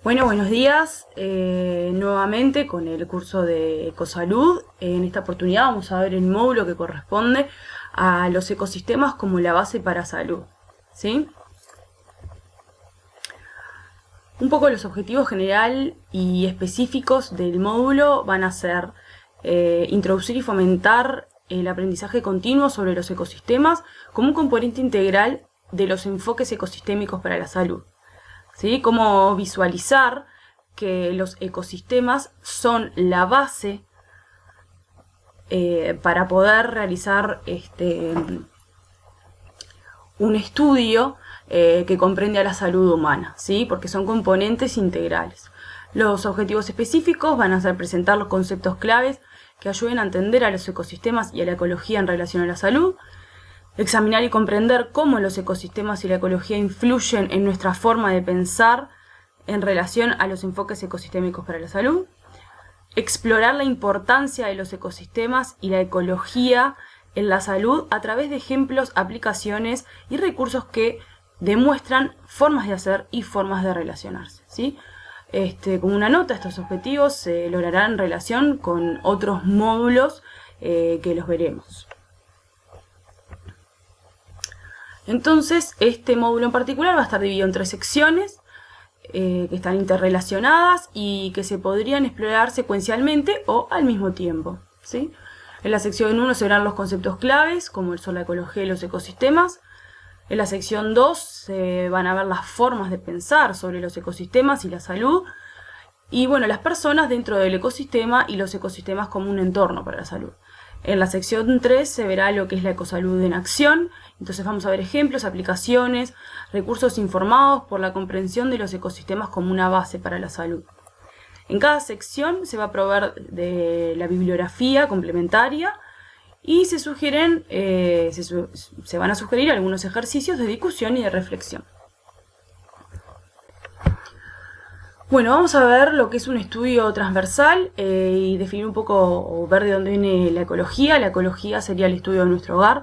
Bueno, buenos días. Nuevamente con el curso de Ecosalud. En esta oportunidad vamos a ver el módulo que corresponde a los ecosistemas como la base para salud. ¿Sí? Un poco los objetivos general y específicos del módulo van a ser introducir y fomentar el aprendizaje continuo sobre los ecosistemas como un componente integral de los enfoques ecosistémicos para la salud. ¿Sí? Cómo visualizar que los ecosistemas son la base para poder realizar un estudio que comprende a la salud humana, ¿sí? Porque son componentes integrales. Los objetivos específicos van a ser presentar los conceptos claves que ayuden a entender a los ecosistemas y a la ecología en relación a la salud, examinar y comprender cómo los ecosistemas y la ecología influyen en nuestra forma de pensar en relación a los enfoques ecosistémicos para la salud, explorar la importancia de los ecosistemas y la ecología en la salud a través de ejemplos, aplicaciones y recursos que demuestran formas de hacer y formas de relacionarse, ¿sí? Como una nota, estos objetivos se lograrán en relación con otros módulos que los veremos. Entonces, este módulo en particular va a estar dividido en 3 secciones que están interrelacionadas y que se podrían explorar secuencialmente o al mismo tiempo, ¿sí? En la sección 1 se verán los conceptos claves, como son la ecología y los ecosistemas. En la sección 2 se van a ver las formas de pensar sobre los ecosistemas y la salud. Y bueno, las personas dentro del ecosistema y los ecosistemas como un entorno para la salud. En la sección 3 se verá lo que es la ecosalud en acción. Entonces vamos a ver ejemplos, aplicaciones, recursos informados por la comprensión de los ecosistemas como una base para la salud. En cada sección se va a proveer de la bibliografía complementaria y se van a sugerir algunos ejercicios de discusión y de reflexión. Bueno, vamos a ver lo que es un estudio transversal y definir un poco o ver de dónde viene la ecología. La ecología sería el estudio de nuestro hogar.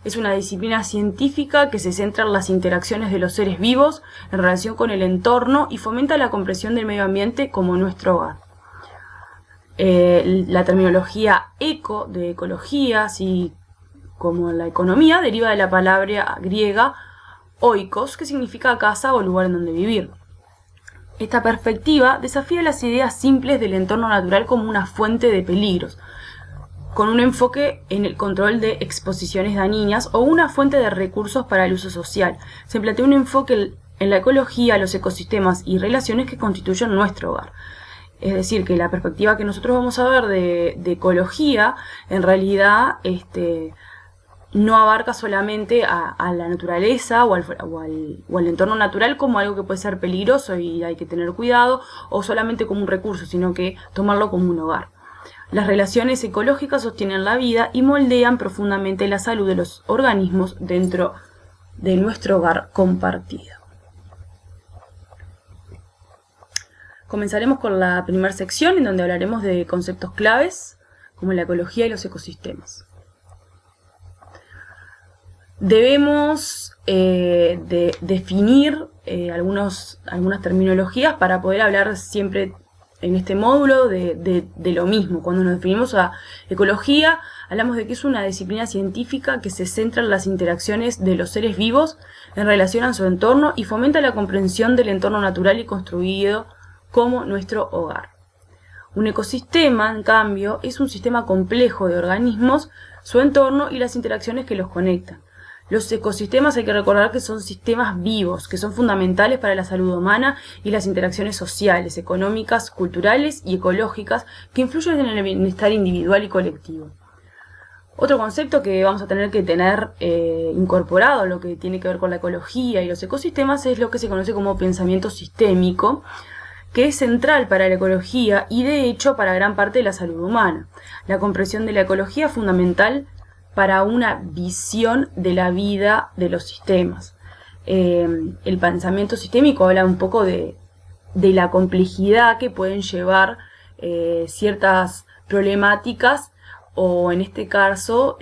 Es una disciplina científica que se centra en las interacciones de los seres vivos en relación con el entorno y fomenta la comprensión del medio ambiente como nuestro hogar. La terminología eco de ecología, así como la economía, deriva de la palabra griega oikos, que significa casa o lugar en donde vivir. Esta perspectiva desafía las ideas simples del entorno natural como una fuente de peligros, con un enfoque en el control de exposiciones dañinas o una fuente de recursos para el uso social. Se plantea un enfoque en la ecología, los ecosistemas y relaciones que constituyen nuestro hogar. Es decir, que la perspectiva que nosotros vamos a ver de ecología, en realidad, no abarca solamente a la naturaleza o al entorno natural como algo que puede ser peligroso y hay que tener cuidado, o solamente como un recurso, sino que tomarlo como un hogar. Las relaciones ecológicas sostienen la vida y moldean profundamente la salud de los organismos dentro de nuestro hogar compartido. Comenzaremos con la primera sección, en donde hablaremos de conceptos claves como la ecología y los ecosistemas. Debemos definir algunas terminologías para poder hablar siempre en este módulo de lo mismo. Cuando nos definimos a ecología, hablamos de que es una disciplina científica que se centra en las interacciones de los seres vivos en relación a su entorno y fomenta la comprensión del entorno natural y construido como nuestro hogar. Un ecosistema, en cambio, es un sistema complejo de organismos, su entorno y las interacciones que los conectan. Los ecosistemas hay que recordar que son sistemas vivos, que son fundamentales para la salud humana y las interacciones sociales, económicas, culturales y ecológicas que influyen en el bienestar individual y colectivo. Otro concepto que vamos a tener que tener incorporado, lo que tiene que ver con la ecología y los ecosistemas, es lo que se conoce como pensamiento sistémico, que es central para la ecología y de hecho para gran parte de la salud humana. La comprensión de la ecología es fundamental para una visión de la vida de los sistemas. El pensamiento sistémico habla un poco de la complejidad que pueden llevar ciertas problemáticas o en este caso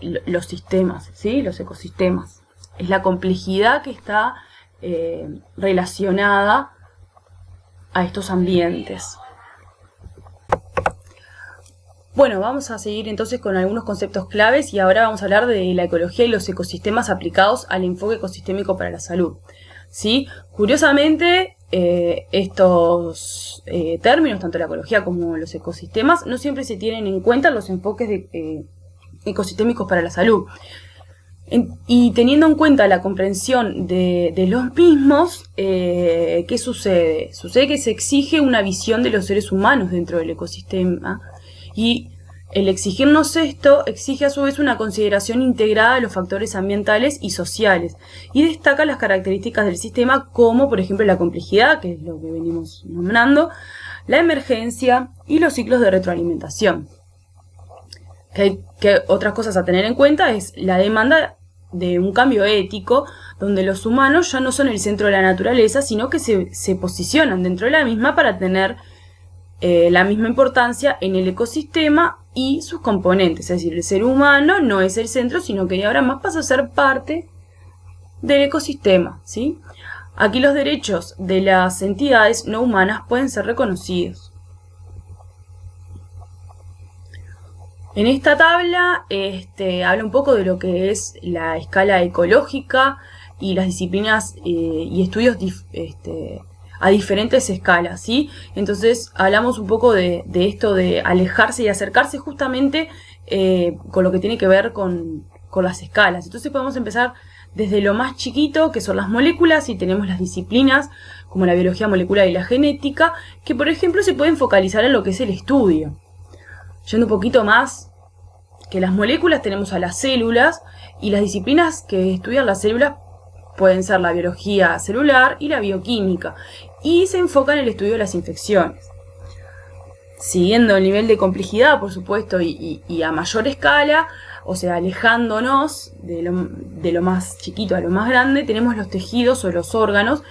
los sistemas, ¿sí? Los ecosistemas. Es la complejidad que está relacionada a estos ambientes. Bueno, vamos a seguir entonces con algunos conceptos claves y ahora vamos a hablar de la ecología y los ecosistemas aplicados al enfoque ecosistémico para la salud. ¿Sí? Curiosamente, estos términos, tanto la ecología como los ecosistemas, no siempre se tienen en cuenta en los enfoques ecosistémicos para la salud. Y teniendo en cuenta la comprensión de los mismos, ¿qué sucede? Sucede que se exige una visión de los seres humanos dentro del ecosistema. Y el exigirnos esto exige a su vez una consideración integrada de los factores ambientales y sociales y destaca las características del sistema como por ejemplo la complejidad, que es lo que venimos nombrando, la emergencia y los ciclos de retroalimentación. Que otras cosas a tener en cuenta es la demanda de un cambio ético donde los humanos ya no son el centro de la naturaleza, sino que se posicionan dentro de la misma para tener la misma importancia en el ecosistema y sus componentes. Es decir, el ser humano no es el centro, sino que ahora más pasa a ser parte del ecosistema, ¿sí? Aquí los derechos de las entidades no humanas pueden ser reconocidos. En esta tabla habla un poco de lo que es la escala ecológica y las disciplinas y estudios a diferentes escalas, ¿sí? Entonces hablamos un poco de esto de alejarse y acercarse justamente con lo que tiene que ver con las escalas. Entonces podemos empezar desde lo más chiquito, que son las moléculas, y tenemos las disciplinas como la biología molecular y la genética, que por ejemplo se pueden focalizar en lo que es el estudio. Yendo un poquito más que las moléculas, tenemos a las células, y las disciplinas que estudian las células pueden ser la biología celular y la bioquímica, y se enfoca en el estudio de las infecciones. Siguiendo el nivel de complejidad, por supuesto, y a mayor escala, o sea, alejándonos de lo más chiquito a lo más grande, tenemos los tejidos o los órganos,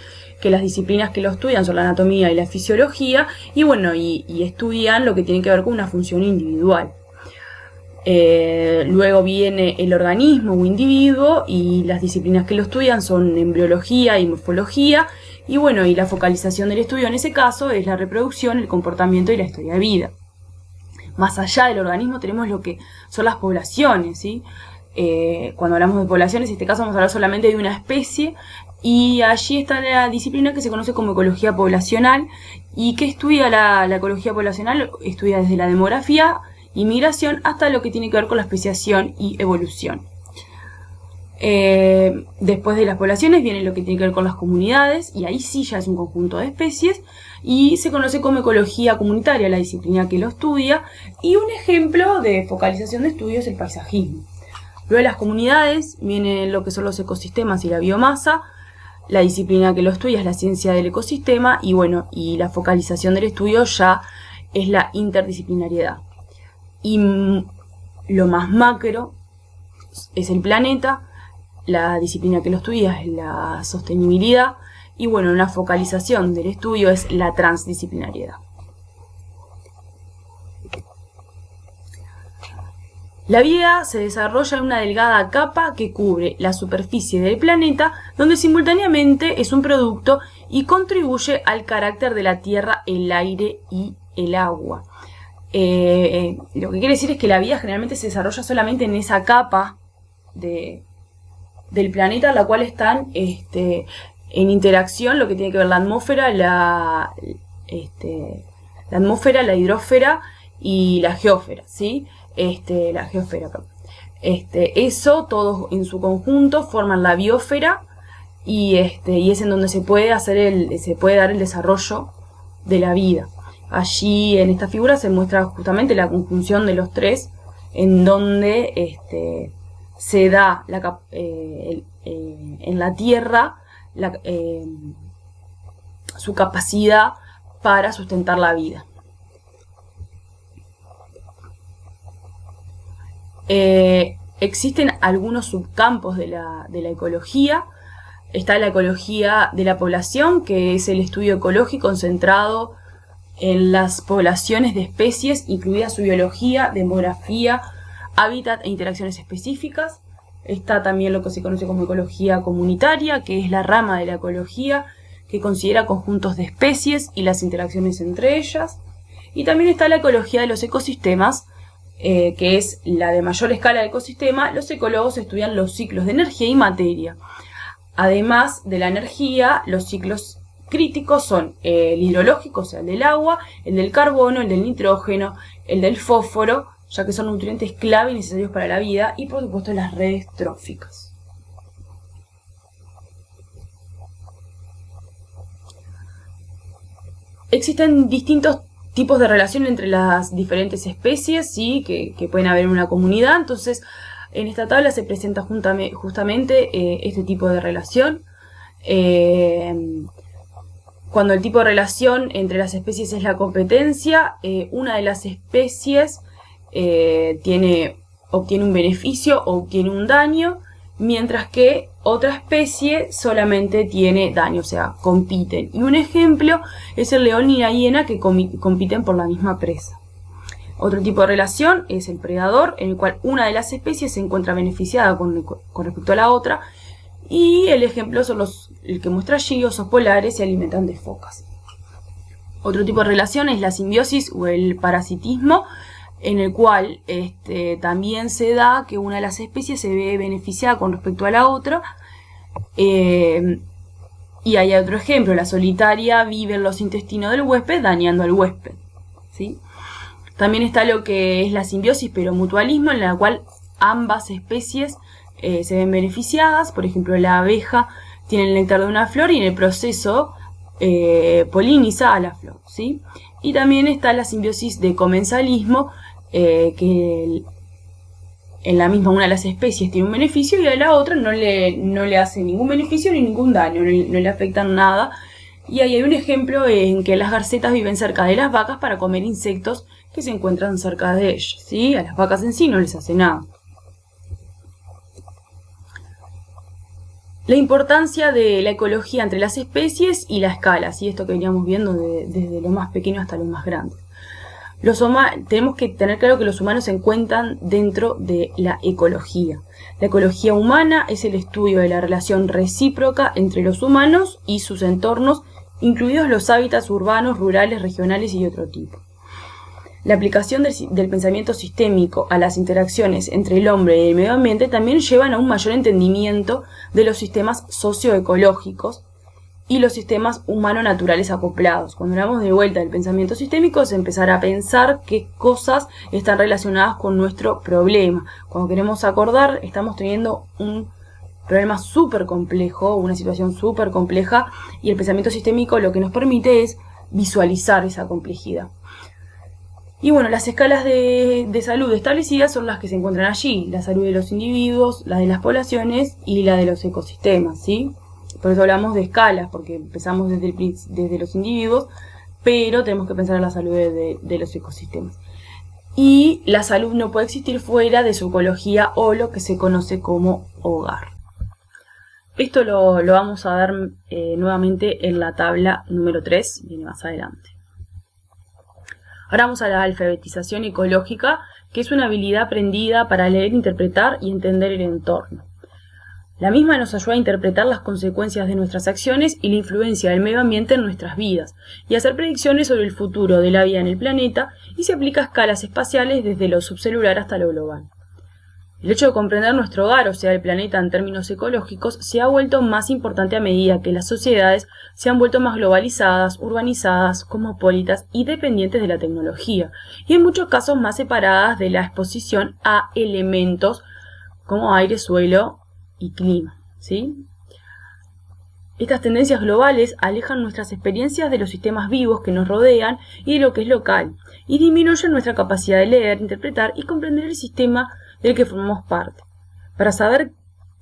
que las disciplinas que lo estudian son la anatomía y la fisiología, y bueno, y estudian lo que tiene que ver con una función individual. Luego viene el organismo o individuo, y las disciplinas que lo estudian son embriología y morfología, y bueno, y la focalización del estudio en ese caso es la reproducción, el comportamiento y la historia de vida. Más allá del organismo tenemos lo que son las poblaciones, ¿sí? Cuando hablamos de poblaciones, en este caso vamos a hablar solamente de una especie, y allí está la disciplina que se conoce como ecología poblacional, y que estudia la ecología poblacional, estudia desde la demografía y migración hasta lo que tiene que ver con la especiación y evolución. Después de las poblaciones viene lo que tiene que ver con las comunidades, y ahí sí ya es un conjunto de especies, y se conoce como ecología comunitaria la disciplina que lo estudia, y un ejemplo de focalización de estudio es el paisajismo. Luego de las comunidades viene lo que son los ecosistemas y la biomasa. La disciplina que lo estudia es la ciencia del ecosistema, y bueno, y la focalización del estudio ya es la interdisciplinariedad. Y lo más macro es el planeta, la disciplina que lo estudia es la sostenibilidad, y bueno, una focalización del estudio es la transdisciplinariedad. La vida se desarrolla en una delgada capa que cubre la superficie del planeta, donde simultáneamente es un producto y contribuye al carácter de la Tierra, el aire y el agua. Lo que quiere decir es que la vida generalmente se desarrolla solamente en esa capa del planeta, la cual están en interacción lo que tiene que ver la atmósfera, la atmósfera, la hidrósfera y la geósfera, ¿sí? La geosfera, perdón. Eso, todos en su conjunto, forman la biosfera, y es en donde se puede dar el desarrollo de la vida. Allí en esta figura se muestra justamente la conjunción de los tres, en donde se da en la Tierra su capacidad para sustentar la vida. Existen algunos subcampos de la ecología. Está la ecología de la población, que es el estudio ecológico concentrado en las poblaciones de especies, incluida su biología, demografía, hábitat e interacciones específicas. Está también lo que se conoce como ecología comunitaria, que es la rama de la ecología que considera conjuntos de especies y las interacciones entre ellas. Y también está la ecología de los ecosistemas, que es la de mayor escala de ecosistema. Los ecólogos estudian los ciclos de energía y materia. Además de la energía, los ciclos críticos son el hidrológico, o sea, el del agua, el del carbono, el del nitrógeno, el del fósforo, ya que son nutrientes clave y necesarios para la vida, y por supuesto las redes tróficas. Existen distintos tipos de relación entre las diferentes especies, ¿sí? que pueden haber en una comunidad. Entonces, en esta tabla se presenta justamente este tipo de relación. Cuando el tipo de relación entre las especies es la competencia, una de las especies obtiene un beneficio o obtiene un daño, mientras que otra especie solamente tiene daño, o sea, compiten. Y un ejemplo es el león y la hiena, que compiten por la misma presa. Otro tipo de relación es el predador, en el cual una de las especies se encuentra beneficiada con respecto a la otra. Y el ejemplo son el que muestra allí: osos polares se alimentan de focas. Otro tipo de relación es la simbiosis o el parasitismo, en el cual también se da que una de las especies se ve beneficiada con respecto a la otra. Y hay otro ejemplo: la solitaria vive en los intestinos del huésped dañando al huésped, ¿sí? También está lo que es la simbiosis pero mutualismo, en la cual ambas especies se ven beneficiadas. Por ejemplo, la abeja tiene el néctar de una flor y en el proceso poliniza a la flor, ¿sí? Y también está la simbiosis de comensalismo, que en la misma una de las especies tiene un beneficio y a la otra no le hace ningún beneficio ni ningún daño, no le afectan nada. Y ahí hay un ejemplo en que las garcetas viven cerca de las vacas para comer insectos que se encuentran cerca de ellas, ¿sí? A las vacas en sí no les hace nada. La importancia de la ecología entre las especies y la escala, ¿sí? Esto que veníamos viendo desde lo más pequeño hasta lo más grande. Tenemos que tener claro que los humanos se encuentran dentro de la ecología. La ecología humana es el estudio de la relación recíproca entre los humanos y sus entornos, incluidos los hábitats urbanos, rurales, regionales y de otro tipo. La aplicación del pensamiento sistémico a las interacciones entre el hombre y el medio ambiente también llevan a un mayor entendimiento de los sistemas socioecológicos y los sistemas humano-naturales acoplados. Cuando hablamos de vuelta del pensamiento sistémico, es empezar a pensar qué cosas están relacionadas con nuestro problema. Cuando queremos acordar, estamos teniendo un problema súper complejo, una situación súper compleja, y el pensamiento sistémico lo que nos permite es visualizar esa complejidad. Y bueno, las escalas de salud establecidas son las que se encuentran allí: la salud de los individuos, la de las poblaciones y la de los ecosistemas, ¿sí? Por eso hablamos de escalas, porque empezamos desde los individuos, pero tenemos que pensar en la salud de los ecosistemas. Y la salud no puede existir fuera de su ecología o lo que se conoce como hogar. Esto lo vamos a ver nuevamente en la tabla número 3, viene más adelante. Ahora vamos a la alfabetización ecológica, que es una habilidad aprendida para leer, interpretar y entender el entorno. La misma nos ayuda a interpretar las consecuencias de nuestras acciones y la influencia del medio ambiente en nuestras vidas, y a hacer predicciones sobre el futuro de la vida en el planeta, y se aplica a escalas espaciales desde lo subcelular hasta lo global. El hecho de comprender nuestro hogar, o sea, el planeta en términos ecológicos, se ha vuelto más importante a medida que las sociedades se han vuelto más globalizadas, urbanizadas, cosmopolitas y dependientes de la tecnología, y en muchos casos más separadas de la exposición a elementos como aire, suelo y clima, ¿sí? Estas tendencias globales alejan nuestras experiencias de los sistemas vivos que nos rodean y de lo que es local, y disminuyen nuestra capacidad de leer, interpretar y comprender el sistema del que formamos parte. Para saber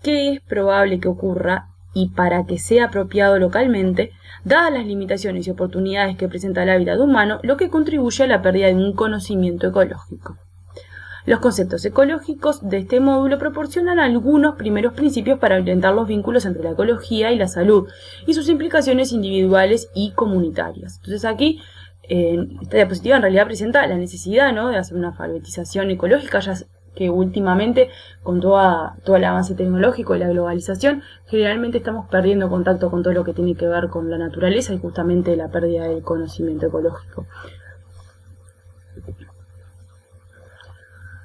qué es probable que ocurra y para que sea apropiado localmente, dadas las limitaciones y oportunidades que presenta el hábitat humano, lo que contribuye a la pérdida de un conocimiento ecológico. Los conceptos ecológicos de este módulo proporcionan algunos primeros principios para orientar los vínculos entre la ecología y la salud y sus implicaciones individuales y comunitarias. Entonces aquí, esta diapositiva en realidad presenta la necesidad, ¿no?, de hacer una alfabetización ecológica, ya que últimamente, con todo el avance tecnológico y la globalización, generalmente estamos perdiendo contacto con todo lo que tiene que ver con la naturaleza y justamente la pérdida del conocimiento ecológico.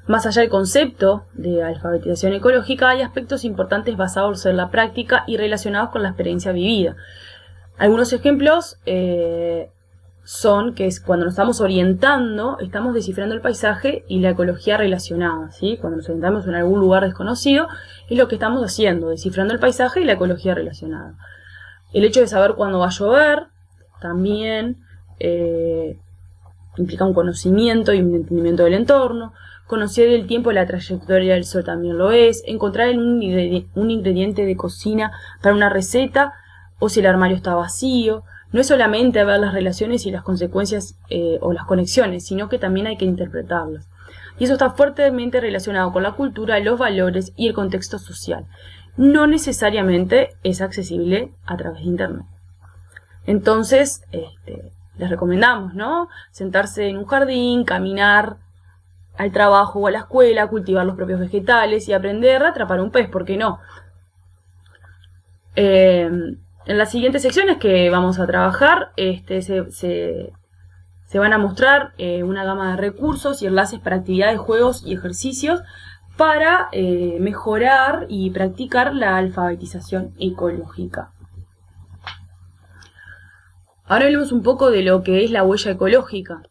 Más allá del concepto de alfabetización ecológica, hay aspectos importantes basados en la práctica y relacionados con la experiencia vivida. Algunos ejemplos son que cuando nos estamos orientando, estamos descifrando el paisaje y la ecología relacionada, ¿sí? Cuando nos orientamos en algún lugar desconocido, es lo que estamos haciendo, descifrando el paisaje y la ecología relacionada. El hecho de saber cuándo va a llover también implica un conocimiento y un entendimiento del entorno. Conocer el tiempo y la trayectoria del sol también lo es. Encontrar un ingrediente de cocina para una receta o si el armario está vacío. No es solamente ver las relaciones y las consecuencias o las conexiones, sino que también hay que interpretarlas. Y eso está fuertemente relacionado con la cultura, los valores y el contexto social. No necesariamente es accesible a través de Internet. Entonces, les recomendamos, ¿no? Sentarse en un jardín, caminar al trabajo o a la escuela, cultivar los propios vegetales y aprender a atrapar un pez, ¿por qué no? En las siguientes secciones que vamos a trabajar, se van a mostrar una gama de recursos y enlaces para actividades, juegos y ejercicios para mejorar y practicar la alfabetización ecológica. Ahora hablemos un poco de lo que es la huella ecológica.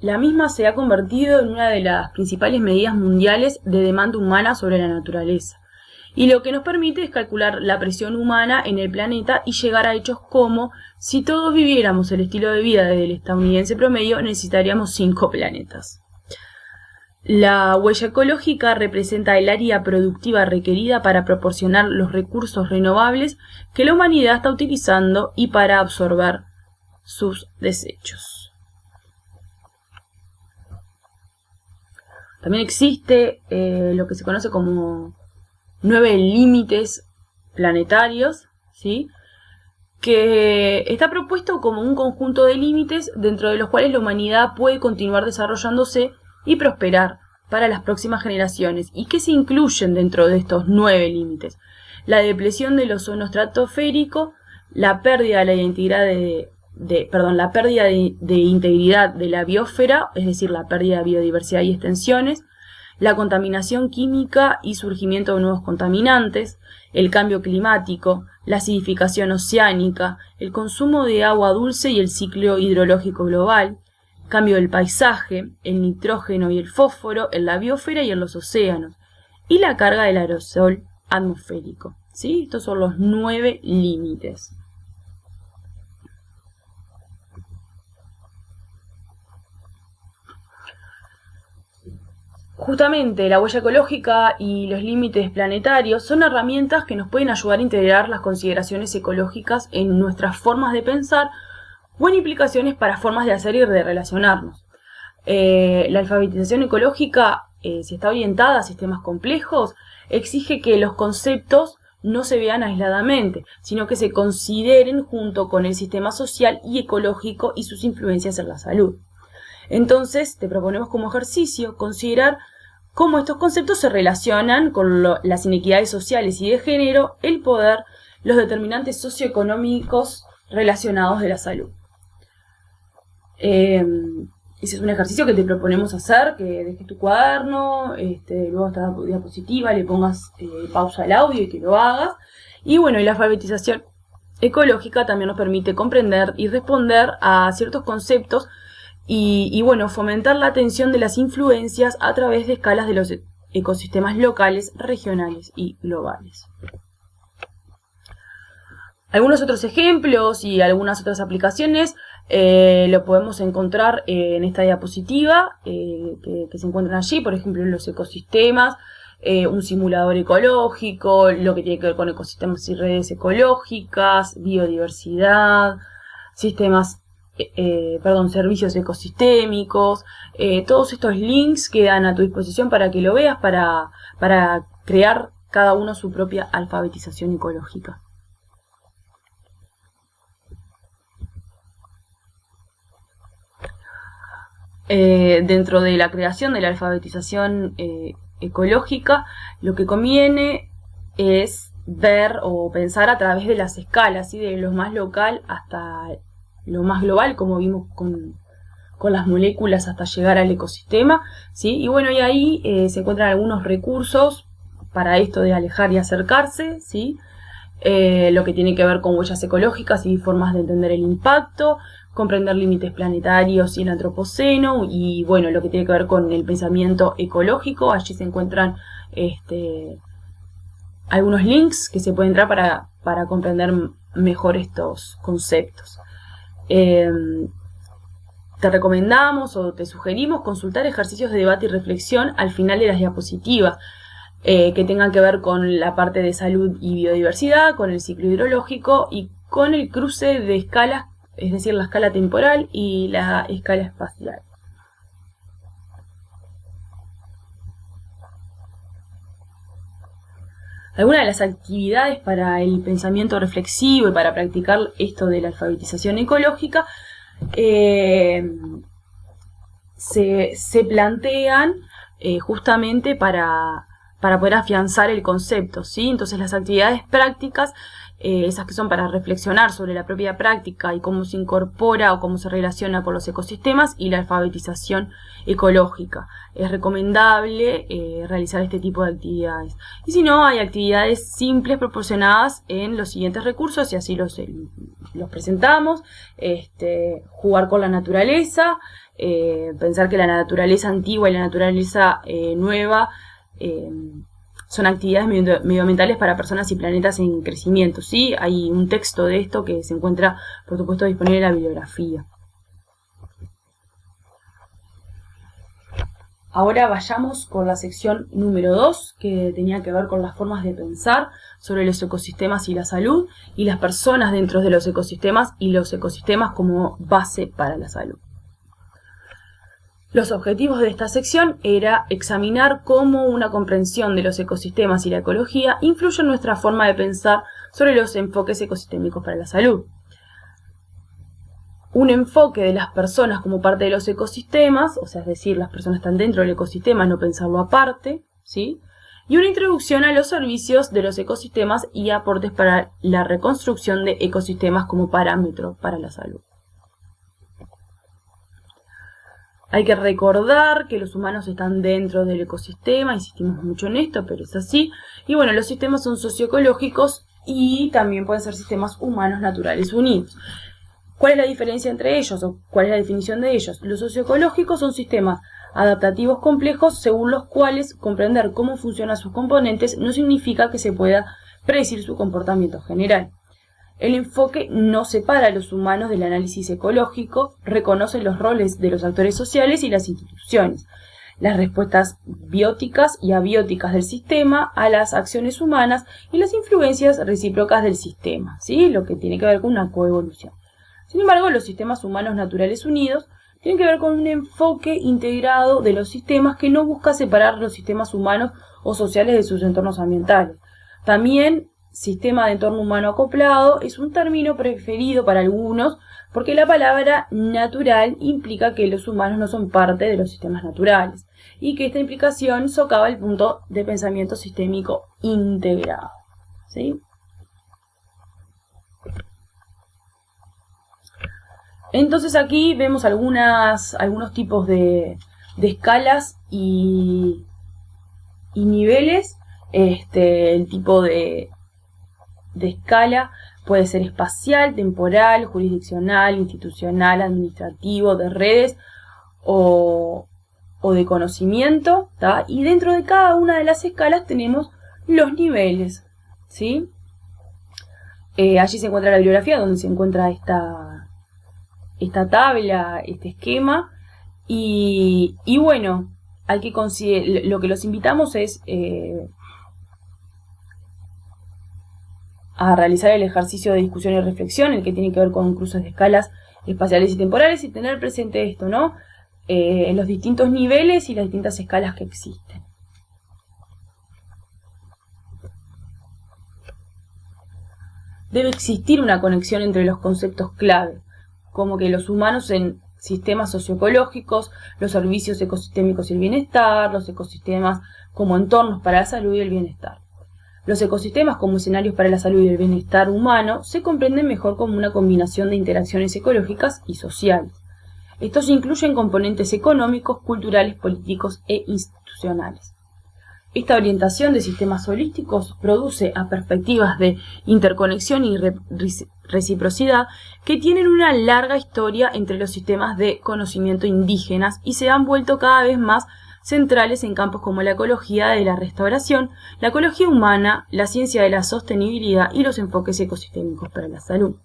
La misma se ha convertido en una de las principales medidas mundiales de demanda humana sobre la naturaleza. Y lo que nos permite es calcular la presión humana en el planeta y llegar a hechos como, si todos viviéramos el estilo de vida del estadounidense promedio, necesitaríamos 5 planetas. La huella ecológica representa el área productiva requerida para proporcionar los recursos renovables que la humanidad está utilizando y para absorber sus desechos. También existe lo que se conoce como 9 límites planetarios, ¿sí? Que está propuesto como un conjunto de límites dentro de los cuales la humanidad puede continuar desarrollándose y prosperar para las próximas generaciones. ¿Y qué se incluyen dentro de estos 9 límites? La depresión del ozono estratosférico, la pérdida de la identidad la pérdida de integridad de la biosfera, es decir, la pérdida de biodiversidad y extensiones, la contaminación química y surgimiento de nuevos contaminantes, el cambio climático, la acidificación oceánica, el consumo de agua dulce y el ciclo hidrológico global, cambio del paisaje, el nitrógeno y el fósforo en la biosfera y en los océanos, y la carga del aerosol atmosférico, ¿sí? Estos son los 9 límites. Justamente la huella ecológica y los límites planetarios son herramientas que nos pueden ayudar a integrar las consideraciones ecológicas en nuestras formas de pensar o en implicaciones para formas de hacer y de relacionarnos. La alfabetización ecológica, si está orientada a sistemas complejos, exige que los conceptos no se vean aisladamente, sino que se consideren junto con el sistema social y ecológico y sus influencias en la salud. Entonces, te proponemos como ejercicio considerar cómo estos conceptos se relacionan con las inequidades sociales y de género, el poder, los determinantes socioeconómicos relacionados de la salud. Ese es un ejercicio que te proponemos hacer, que dejes tu cuaderno, luego esta diapositiva, le pongas pausa al audio y que lo hagas. Y bueno, y la alfabetización ecológica también nos permite comprender y responder a ciertos conceptos y bueno, fomentar la atención de las influencias a través de escalas de los ecosistemas locales, regionales y globales. Algunos otros ejemplos y algunas otras aplicaciones lo podemos encontrar en esta diapositiva que se encuentran allí, por ejemplo, en los ecosistemas, un simulador ecológico, lo que tiene que ver con ecosistemas y redes ecológicas, biodiversidad, servicios ecosistémicos. Todos estos links quedan a tu disposición para que lo veas, para crear cada uno su propia alfabetización ecológica. dentro de la creación de la alfabetización ecológica, lo que conviene es ver o pensar a través de las escalas, ¿sí? De lo más local hasta lo más global, como vimos con las moléculas hasta llegar al ecosistema, ¿sí? Y bueno, y ahí se encuentran algunos recursos para esto de alejar y acercarse, ¿sí? Lo que tiene que ver con huellas ecológicas y formas de entender el impacto, comprender límites planetarios y el antropoceno, y bueno, lo que tiene que ver con el pensamiento ecológico. Allí se encuentran algunos links que se pueden entrar para comprender mejor estos conceptos. Te recomendamos o te sugerimos consultar ejercicios de debate y reflexión al final de las diapositivas, que tengan que ver con la parte de salud y biodiversidad, con el ciclo hidrológico y con el cruce de escalas, es decir, la escala temporal y la escala espacial. Algunas de las actividades para el pensamiento reflexivo y para practicar esto de la alfabetización ecológica se plantean justamente para poder afianzar el concepto, ¿sí? Entonces las actividades prácticas, esas que son para reflexionar sobre la propia práctica y cómo se incorpora o cómo se relaciona con los ecosistemas, y la alfabetización ecológica. Es recomendable realizar este tipo de actividades. Y si no, hay actividades simples proporcionadas en los siguientes recursos, y así los presentamos. Jugar con la naturaleza, pensar que la naturaleza antigua y la naturaleza nueva son actividades medioambientales para personas y planetas en crecimiento, ¿sí? Hay un texto de esto que se encuentra, por supuesto, disponible en la bibliografía. Ahora vayamos con la sección número 2, que tenía que ver con las formas de pensar sobre los ecosistemas y la salud, y las personas dentro de los ecosistemas y los ecosistemas como base para la salud. Los objetivos de esta sección era examinar cómo una comprensión de los ecosistemas y la ecología influye en nuestra forma de pensar sobre los enfoques ecosistémicos para la salud. Un enfoque de las personas como parte de los ecosistemas, o sea, es decir, las personas están dentro del ecosistema, no pensarlo aparte, ¿sí? Y una introducción a los servicios de los ecosistemas y aportes para la reconstrucción de ecosistemas como parámetro para la salud. Hay que recordar que los humanos están dentro del ecosistema, insistimos mucho en esto, pero es así. Y bueno, los sistemas son socioecológicos y también pueden ser sistemas humanos naturales unidos. ¿Cuál es la diferencia entre ellos o cuál es la definición de ellos? Los socioecológicos son sistemas adaptativos complejos según los cuales comprender cómo funcionan sus componentes no significa que se pueda predecir su comportamiento general. El enfoque no separa a los humanos del análisis ecológico, reconoce los roles de los actores sociales y las instituciones, las respuestas bióticas y abióticas del sistema a las acciones humanas y las influencias recíprocas del sistema, ¿sí? Lo que tiene que ver con una coevolución. Sin embargo, los sistemas humanos naturales unidos tienen que ver con un enfoque integrado de los sistemas que no busca separar los sistemas humanos o sociales de sus entornos ambientales. También sistema de entorno humano acoplado es un término preferido para algunos porque la palabra natural implica que los humanos no son parte de los sistemas naturales y que esta implicación socava el punto de pensamiento sistémico integrado, ¿sí? Entonces aquí vemos algunos tipos de escalas y niveles. El tipo de escala puede ser espacial, temporal, jurisdiccional, institucional, administrativo, de redes o de conocimiento, ¿tá? Y dentro de cada una de las escalas tenemos los niveles, ¿sí? Allí se encuentra la bibliografía donde se encuentra esta tabla, este esquema, y bueno, hay que lo que los invitamos es a realizar el ejercicio de discusión y reflexión, el que tiene que ver con cruces de escalas espaciales y temporales, y tener presente esto, ¿no? Los distintos niveles y las distintas escalas que existen. Debe existir una conexión entre los conceptos clave, como que los humanos se sistemas socioecológicos, los servicios ecosistémicos y el bienestar, los ecosistemas como entornos para la salud y el bienestar. Los ecosistemas como escenarios para la salud y el bienestar humano se comprenden mejor como una combinación de interacciones ecológicas y sociales. Estos incluyen componentes económicos, culturales, políticos e institucionales. Esta orientación de sistemas holísticos produce a perspectivas de interconexión y reciprocidad que tienen una larga historia entre los sistemas de conocimiento indígenas y se han vuelto cada vez más centrales en campos como la ecología de la restauración, la ecología humana, la ciencia de la sostenibilidad y los enfoques ecosistémicos para la salud.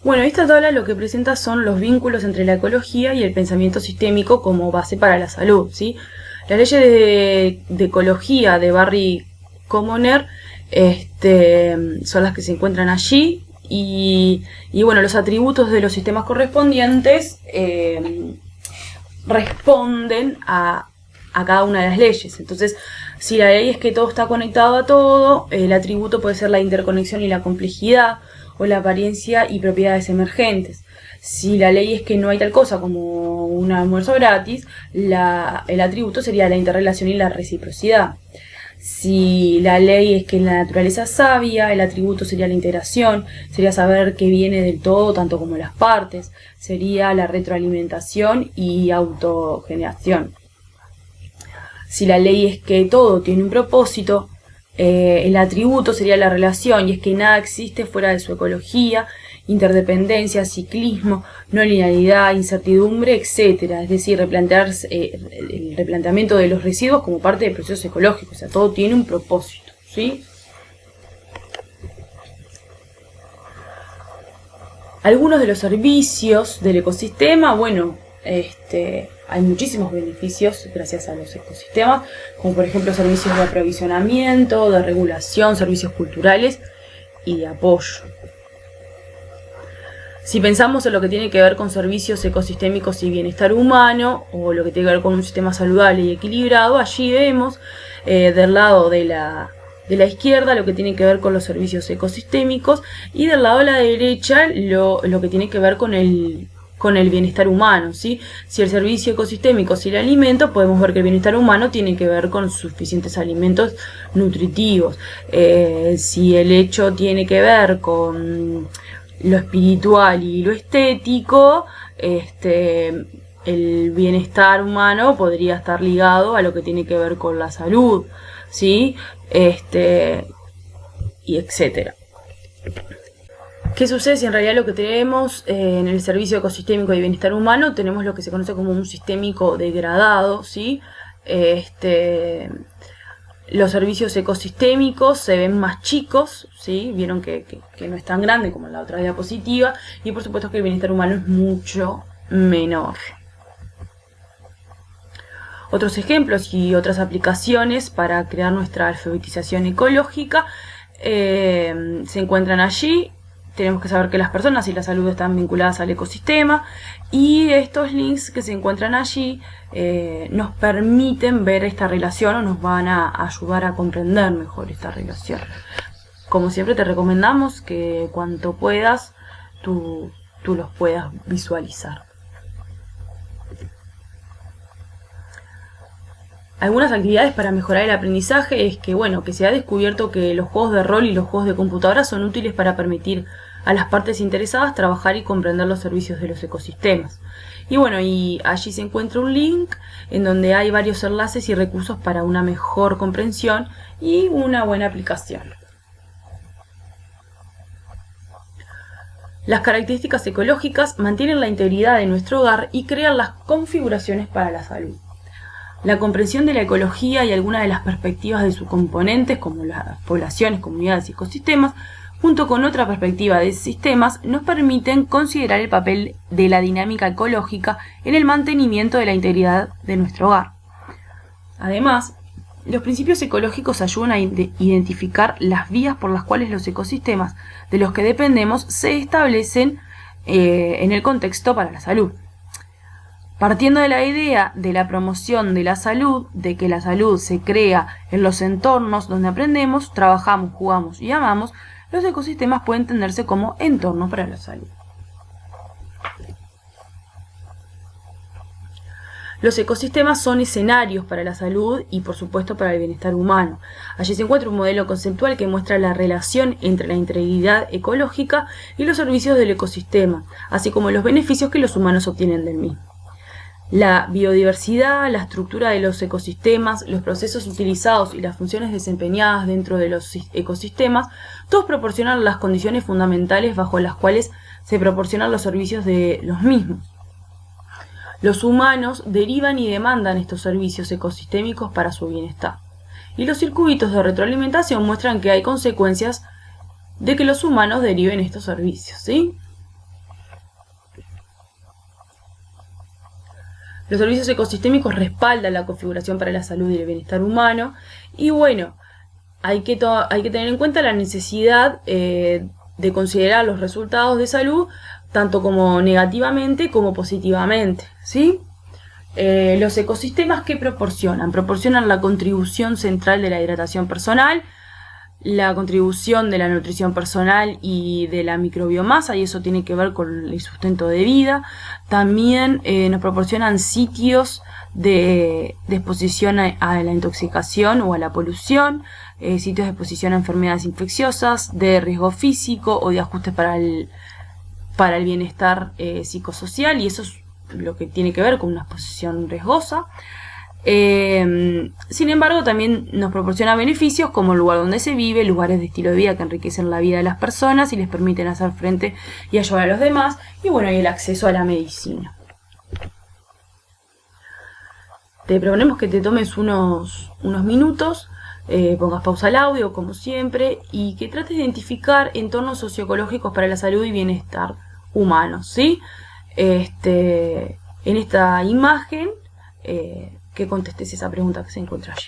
Bueno, esta tabla lo que presenta son los vínculos entre la ecología y el pensamiento sistémico como base para la salud, ¿sí? Las leyes de ecología de Barry Commoner son las que se encuentran allí y bueno, los atributos de los sistemas correspondientes responden a cada una de las leyes. Entonces, si la ley es que todo está conectado a todo, el atributo puede ser la interconexión y la complejidad, o la apariencia y propiedades emergentes. Si la ley es que no hay tal cosa como un almuerzo gratis, el atributo sería la interrelación y la reciprocidad. Si la ley es que en la naturaleza es sabia, el atributo sería la integración, sería saber qué viene del todo, tanto como las partes, sería la retroalimentación y autogeneración. Si la ley es que todo tiene un propósito, el atributo sería la relación, y es que nada existe fuera de su ecología, interdependencia, ciclismo, no linealidad, incertidumbre, etc. Es decir, el replanteamiento de los residuos como parte de procesos ecológicos, o sea, todo tiene un propósito, ¿sí? Algunos de los servicios del ecosistema, bueno, hay muchísimos beneficios gracias a los ecosistemas, como por ejemplo servicios de aprovisionamiento, de regulación, servicios culturales y de apoyo. Si pensamos en lo que tiene que ver con servicios ecosistémicos y bienestar humano, o lo que tiene que ver con un sistema saludable y equilibrado, allí vemos del lado de la izquierda lo que tiene que ver con los servicios ecosistémicos y del lado de la derecha lo que tiene que ver con el bienestar humano, ¿sí? Si el servicio ecosistémico es el alimento, podemos ver que el bienestar humano tiene que ver con suficientes alimentos nutritivos. Si el hecho tiene que ver con lo espiritual y lo estético, el bienestar humano podría estar ligado a lo que tiene que ver con la salud, ¿sí? Y etcétera. ¿Qué sucede si en realidad lo que tenemos en el servicio ecosistémico de bienestar humano tenemos lo que se conoce como un sistémico degradado, ¿sí? Los servicios ecosistémicos se ven más chicos, ¿sí? Vieron que no es tan grande como en la otra diapositiva, y por supuesto que el bienestar humano es mucho menor. Otros ejemplos y otras aplicaciones para crear nuestra alfabetización ecológica se encuentran allí. Tenemos que saber que las personas y la salud están vinculadas al ecosistema, y estos links que se encuentran allí nos permiten ver esta relación o nos van a ayudar a comprender mejor esta relación. Como siempre te recomendamos que cuanto puedas tú los puedas visualizar. Algunas actividades para mejorar el aprendizaje es que, bueno, que se ha descubierto que los juegos de rol y los juegos de computadora son útiles para permitir a las partes interesadas trabajar y comprender los servicios de los ecosistemas. Y bueno, y allí se encuentra un link en donde hay varios enlaces y recursos para una mejor comprensión y una buena aplicación. Las características ecológicas mantienen la integridad de nuestro hogar y crean las configuraciones para la salud. La comprensión de la ecología y algunas de las perspectivas de sus componentes, como las poblaciones, comunidades y ecosistemas, junto con otra perspectiva de sistemas, nos permiten considerar el papel de la dinámica ecológica en el mantenimiento de la integridad de nuestro hogar. Además, los principios ecológicos ayudan a identificar las vías por las cuales los ecosistemas de los que dependemos se establecen en el contexto para la salud. Partiendo de la idea de la promoción de la salud, de que la salud se crea en los entornos donde aprendemos, trabajamos, jugamos y amamos, los ecosistemas pueden entenderse como entornos para la salud. Los ecosistemas son escenarios para la salud y por supuesto para el bienestar humano. Allí se encuentra un modelo conceptual que muestra la relación entre la integridad ecológica y los servicios del ecosistema, así como los beneficios que los humanos obtienen del mismo. La biodiversidad, la estructura de los ecosistemas, los procesos utilizados y las funciones desempeñadas dentro de los ecosistemas, todos proporcionan las condiciones fundamentales bajo las cuales se proporcionan los servicios de los mismos. Los humanos derivan y demandan estos servicios ecosistémicos para su bienestar. Y los circuitos de retroalimentación muestran que hay consecuencias de que los humanos deriven estos servicios, ¿sí? Los servicios ecosistémicos respaldan la configuración para la salud y el bienestar humano. Y bueno, hay que tener en cuenta la necesidad de considerar los resultados de salud tanto como negativamente como positivamente, ¿sí? Los ecosistemas que proporcionan la contribución central de la hidratación personal, la contribución de la nutrición personal y de la microbiomasa, y eso tiene que ver con el sustento de vida. También nos proporcionan sitios de exposición a la intoxicación o a la polución, sitios de exposición a enfermedades infecciosas, de riesgo físico o de ajustes para el bienestar psicosocial, y eso es lo que tiene que ver con una exposición riesgosa. Sin embargo, también nos proporciona beneficios como el lugar donde se vive, lugares de estilo de vida que enriquecen la vida de las personas y les permiten hacer frente y ayudar a los demás, y bueno, y el acceso a la medicina. Te proponemos que te tomes unos minutos, pongas pausa al audio como siempre y que trates de identificar entornos socioecológicos para la salud y bienestar humanos, ¿sí? En esta imagen que contestes esa pregunta que se encuentra allí.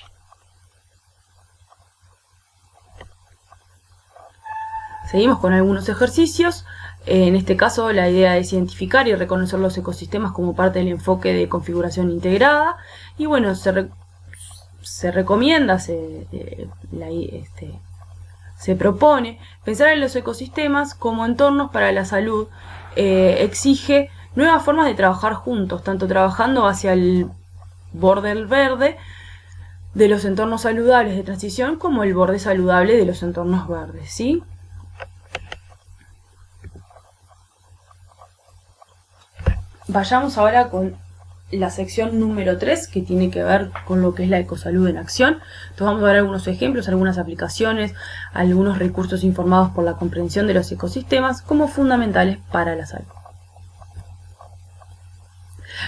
Seguimos con algunos ejercicios. En este caso, la idea es identificar y reconocer los ecosistemas como parte del enfoque de configuración integrada. Y bueno, se recomienda, se propone pensar en los ecosistemas como entornos para la salud. Exige nuevas formas de trabajar juntos, tanto trabajando hacia el borde verde de los entornos saludables de transición como el borde saludable de los entornos verdes, ¿sí? Vayamos ahora con la sección número 3, que tiene que ver con lo que es la ecosalud en acción. Entonces vamos a ver algunos ejemplos, algunas aplicaciones, algunos recursos informados por la comprensión de los ecosistemas como fundamentales para la salud.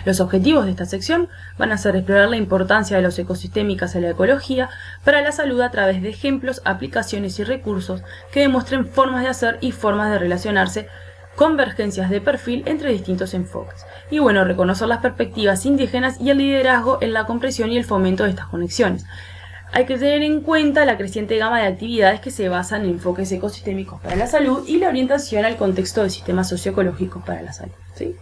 Los objetivos de esta sección van a ser explorar la importancia de los ecosistémicas en la ecología para la salud a través de ejemplos, aplicaciones y recursos que demuestren formas de hacer y formas de relacionarse, convergencias de perfil entre distintos enfoques. Y bueno, reconocer las perspectivas indígenas y el liderazgo en la comprensión y el fomento de estas conexiones. Hay que tener en cuenta la creciente gama de actividades que se basan en enfoques ecosistémicos para la salud y la orientación al contexto de sistemas socioecológicos para la salud, ¿sí?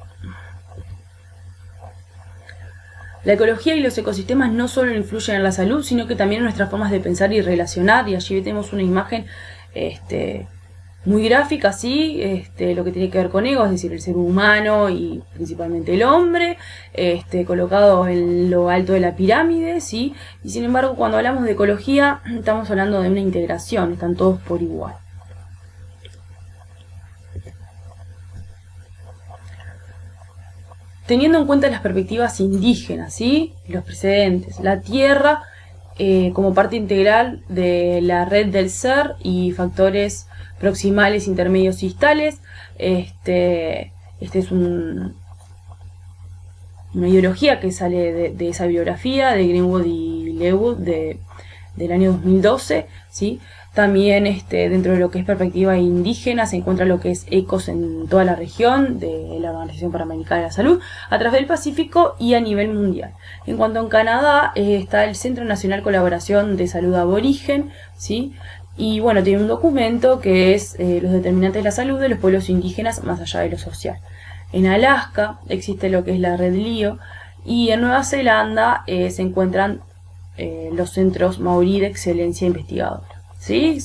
La ecología y los ecosistemas no solo influyen en la salud, sino que también en nuestras formas de pensar y relacionar. Y allí tenemos una imagen muy gráfica, ¿sí? Lo que tiene que ver con ego, es decir, el ser humano y principalmente el hombre, colocado en lo alto de la pirámide, ¿sí? Y sin embargo, cuando hablamos de ecología, estamos hablando de una integración, están todos por igual. Teniendo en cuenta las perspectivas indígenas, ¿sí? Los precedentes, la tierra como parte integral de la red del ser y factores proximales, intermedios y distales. Es una ideología que sale de esa bibliografía de Greenwood y Lewood del año 2012, ¿sí? También dentro de lo que es perspectiva indígena se encuentra lo que es ECOS en toda la región de la Organización Panamericana de la Salud, a través del Pacífico y a nivel mundial. En cuanto a Canadá, está el Centro Nacional Colaboración de Salud Aborigen, ¿sí? Y bueno, tiene un documento que es los determinantes de la salud de los pueblos indígenas más allá de lo social. En Alaska existe lo que es la Red LIO y en Nueva Zelanda se encuentran los centros Maori de excelencia investigadora. ¿Sí?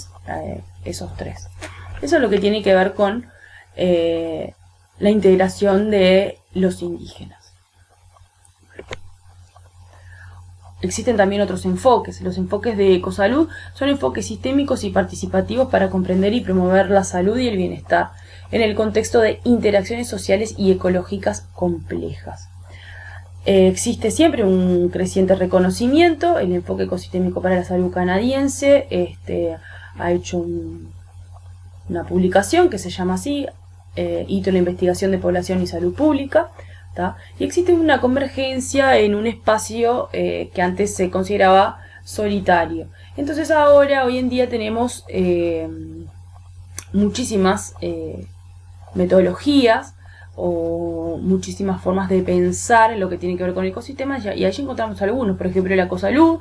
Esos tres. Eso es lo que tiene que ver con la integración de los indígenas. existen también otros enfoques. Los enfoques de ecosalud son enfoques sistémicos y participativos para comprender y promover la salud y el bienestar en el contexto de interacciones sociales y ecológicas complejas. Existe siempre un creciente reconocimiento. El enfoque ecosistémico para la salud canadiense ha hecho una publicación que se llama así, Hito en la investigación de población y salud pública, ¿tá? Y existe una convergencia en un espacio que antes se consideraba solitario. Entonces ahora, hoy en día, tenemos muchísimas metodologías o muchísimas formas de pensar en lo que tiene que ver con ecosistemas, y ahí encontramos algunos. Por ejemplo, la ecosalud.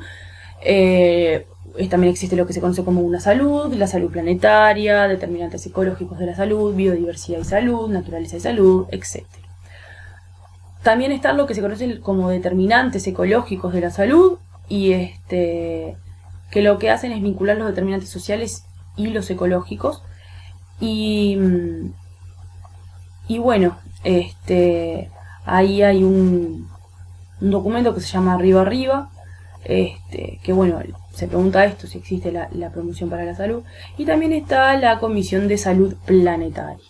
También existe lo que se conoce como una salud, la salud planetaria, determinantes ecológicos de la salud, biodiversidad y salud, naturaleza y salud, etc. También está lo que se conoce como determinantes ecológicos de la salud, y que lo que hacen es vincular los determinantes sociales y los ecológicos. Y bueno, ahí hay un documento que se llama Arriba Arriba, que bueno, se pregunta esto, si existe la promoción para la salud. Y también está la Comisión de Salud Planetaria.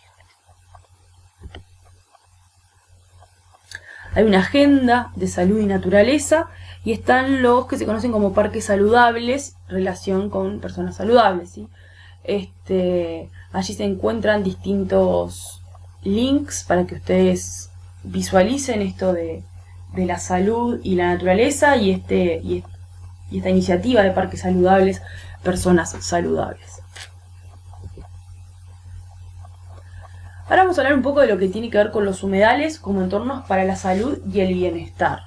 Hay una agenda de salud y naturaleza, y están los que se conocen como parques saludables, relación con personas saludables, ¿sí? Allí se encuentran distintos links para que ustedes visualicen esto de la salud y la naturaleza, y esta iniciativa de parques saludables, personas saludables. Ahora vamos a hablar un poco de lo que tiene que ver con los humedales como entornos para la salud y el bienestar.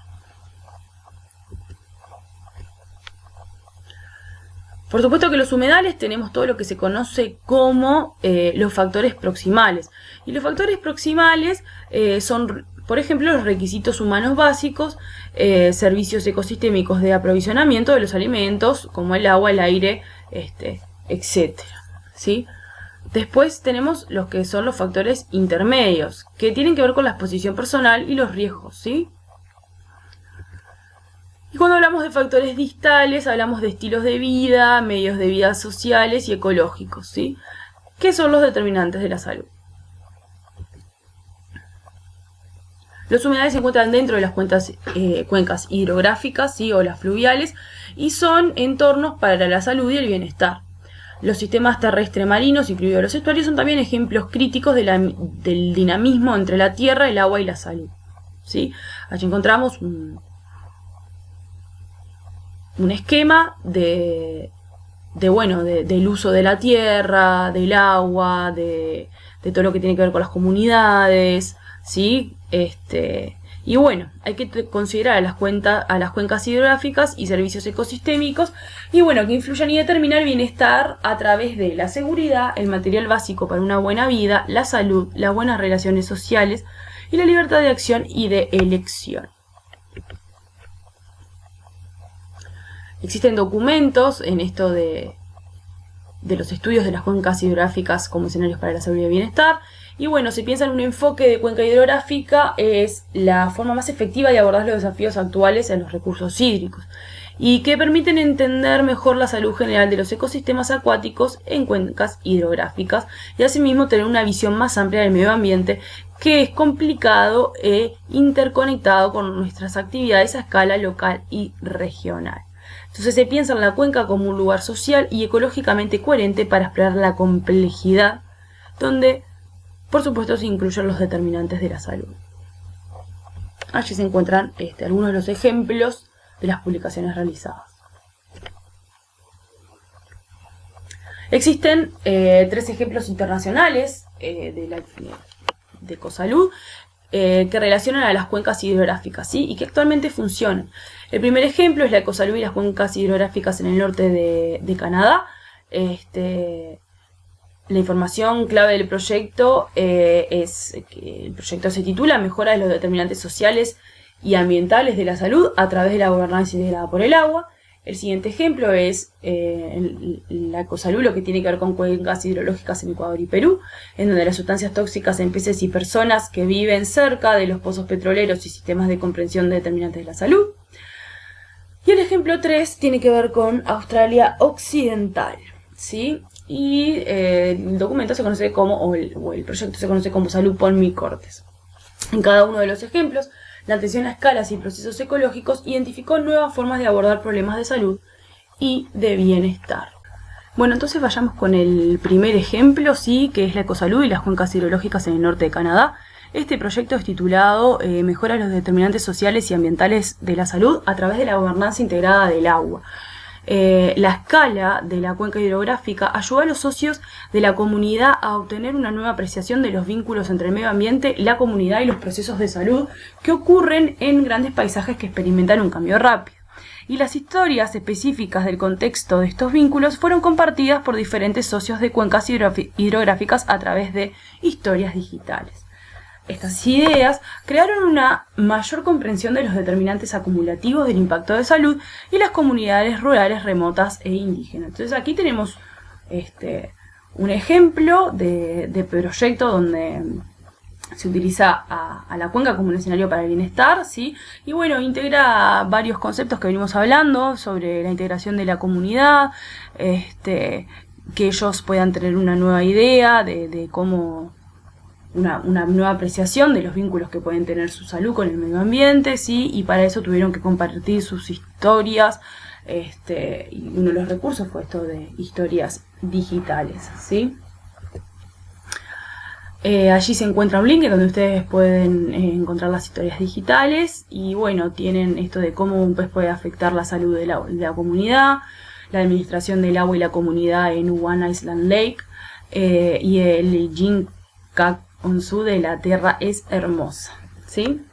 Por supuesto que los humedales tenemos todo lo que se conoce como los factores proximales. Y los factores proximales son, por ejemplo, los requisitos humanos básicos, servicios ecosistémicos de aprovisionamiento de los alimentos, como el agua, el aire, etc. ¿Sí? Después tenemos los que son los factores intermedios, que tienen que ver con la exposición personal y los riesgos, ¿sí? Y cuando hablamos de factores distales, hablamos de estilos de vida, medios de vida sociales y ecológicos, ¿sí? ¿Qué son los determinantes de la salud? Los humedales se encuentran dentro de las cuencas hidrográficas, ¿sí? O las fluviales, y son entornos para la salud y el bienestar. Los sistemas terrestres marinos, incluidos los estuarios, son también ejemplos críticos del dinamismo entre la tierra, el agua y la salud, ¿sí? Allí encontramos un esquema del uso de la tierra, del agua, de todo lo que tiene que ver con las comunidades, ¿sí? Y bueno, hay que considerar a las cuencas hidrográficas y servicios ecosistémicos, y bueno, que influyan y determinan el bienestar a través de la seguridad, el material básico para una buena vida, la salud, las buenas relaciones sociales y la libertad de acción y de elección. Existen documentos en esto de los estudios de las cuencas hidrográficas como escenarios para la salud y el bienestar. Y bueno, se piensa en un enfoque de cuenca hidrográfica, es la forma más efectiva de abordar los desafíos actuales en los recursos hídricos, y que permiten entender mejor la salud general de los ecosistemas acuáticos en cuencas hidrográficas, y asimismo tener una visión más amplia del medio ambiente, que es complicado e interconectado con nuestras actividades a escala local y regional. Entonces se piensa en la cuenca como un lugar social y ecológicamente coherente para explorar la complejidad, donde por supuesto se incluyen los determinantes de la salud. Allí se encuentran algunos de los ejemplos de las publicaciones realizadas. Existen 3 ejemplos internacionales de ecosalud que relacionan a las cuencas hidrográficas, ¿sí? Y que actualmente funcionan. El primer ejemplo es la ecosalud y las cuencas hidrográficas en el norte de Canadá. La información clave del proyecto es que el proyecto se titula Mejora de los determinantes sociales y ambientales de la salud a través de la gobernanza integrada por el agua. El siguiente ejemplo es la ecosalud, lo que tiene que ver con cuencas hidrológicas en Ecuador y Perú, en donde las sustancias tóxicas en peces y personas que viven cerca de los pozos petroleros y sistemas de comprensión de determinantes de la salud. Y el ejemplo 3 tiene que ver con Australia Occidental, ¿sí? Y el documento se conoce como, o el proyecto se conoce como Salud Polmi Cortes. En cada uno de los ejemplos, la atención a escalas y procesos ecológicos identificó nuevas formas de abordar problemas de salud y de bienestar. Bueno, entonces vayamos con el primer ejemplo, sí, que es la ecosalud y las cuencas hidrológicas en el norte de Canadá. Este proyecto es titulado Mejora los determinantes sociales y ambientales de la salud a través de la gobernanza integrada del agua. La escala de la cuenca hidrográfica ayuda a los socios de la comunidad a obtener una nueva apreciación de los vínculos entre el medio ambiente, la comunidad y los procesos de salud que ocurren en grandes paisajes que experimentan un cambio rápido. Y las historias específicas del contexto de estos vínculos fueron compartidas por diferentes socios de cuencas hidrográficas a través de historias digitales. Estas ideas crearon una mayor comprensión de los determinantes acumulativos del impacto de salud y las comunidades rurales, remotas e indígenas. Entonces aquí tenemos un ejemplo de proyecto donde se utiliza a la cuenca como un escenario para el bienestar, ¿sí? Y bueno, integra varios conceptos que venimos hablando sobre la integración de la comunidad, que ellos puedan tener una nueva idea de cómo una nueva apreciación de los vínculos que pueden tener su salud con el medio ambiente, ¿sí? Y para eso tuvieron que compartir sus historias, y uno de los recursos fue esto de historias digitales, ¿sí? Allí se encuentra un link donde ustedes pueden encontrar las historias digitales y bueno, tienen esto de cómo un pez puede afectar la salud de la comunidad, la administración del agua y la comunidad en One Island Lake, y el Jinka Onsu de la tierra es hermosa, ¿sí?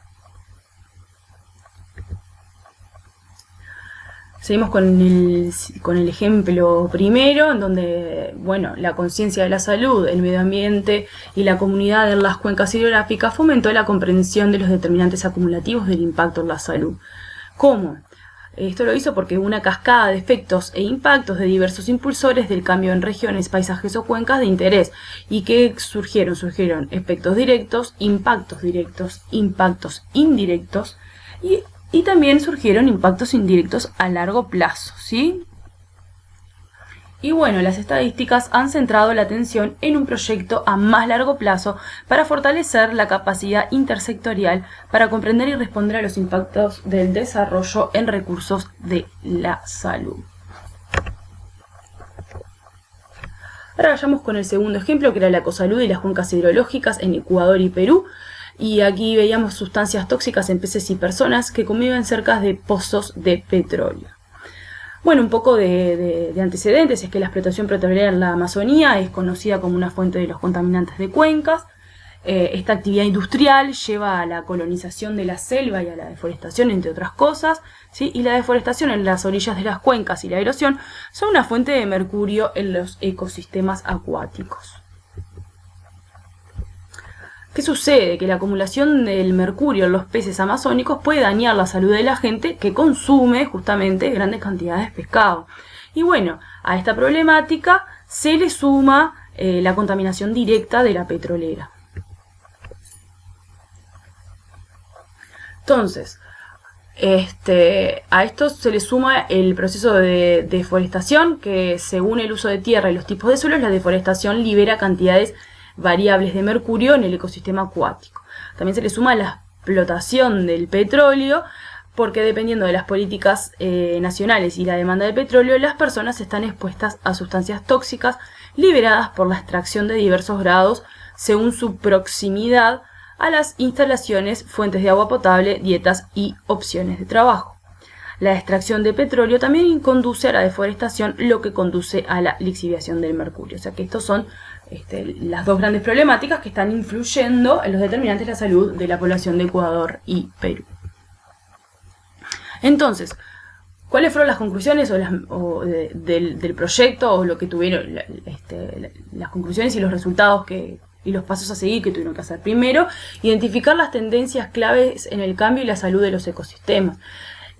Seguimos con el ejemplo primero, en donde, bueno, la conciencia de la salud, el medio ambiente y la comunidad en las cuencas hidrográficas fomentó la comprensión de los determinantes acumulativos del impacto en la salud. ¿Cómo? Esto lo hizo porque hubo una cascada de efectos e impactos de diversos impulsores del cambio en regiones, paisajes o cuencas de interés. ¿Y qué surgieron? Surgieron efectos directos, impactos indirectos y también surgieron impactos indirectos a largo plazo, ¿sí? Y bueno, las estadísticas han centrado la atención en un proyecto a más largo plazo para fortalecer la capacidad intersectorial para comprender y responder a los impactos del desarrollo en recursos de la salud. Ahora vayamos con el segundo ejemplo, que era la ecosalud y las cuencas hidrológicas en Ecuador y Perú. Y aquí veíamos sustancias tóxicas en peces y personas que conviven cerca de pozos de petróleo. Bueno, un poco de antecedentes es que la explotación petrolera en la Amazonía es conocida como una fuente de los contaminantes de cuencas. Esta actividad industrial lleva a la colonización de la selva y a la deforestación, entre otras cosas, ¿sí? Y la deforestación en las orillas de las cuencas y la erosión son una fuente de mercurio en los ecosistemas acuáticos. ¿Qué sucede? Que la acumulación del mercurio en los peces amazónicos puede dañar la salud de la gente que consume justamente grandes cantidades de pescado. Y bueno, a esta problemática se le suma la contaminación directa de la petrolera. Entonces, a esto se le suma el proceso de deforestación, que según el uso de tierra y los tipos de suelos, la deforestación libera cantidades variables de mercurio en el ecosistema acuático. También se le suma la explotación del petróleo, porque dependiendo de las políticas nacionales y la demanda de petróleo, las personas están expuestas a sustancias tóxicas liberadas por la extracción de diversos grados según su proximidad a las instalaciones, fuentes de agua potable, dietas y opciones de trabajo. La extracción de petróleo también conduce a la deforestación, lo que conduce a la lixiviación del mercurio. O sea que estos son las dos grandes problemáticas que están influyendo en los determinantes de la salud de la población de Ecuador y Perú. Entonces, ¿cuáles fueron las conclusiones del proyecto o lo que tuvieron las conclusiones y los resultados y los pasos a seguir que tuvieron que hacer? Primero, identificar las tendencias claves en el cambio y la salud de los ecosistemas.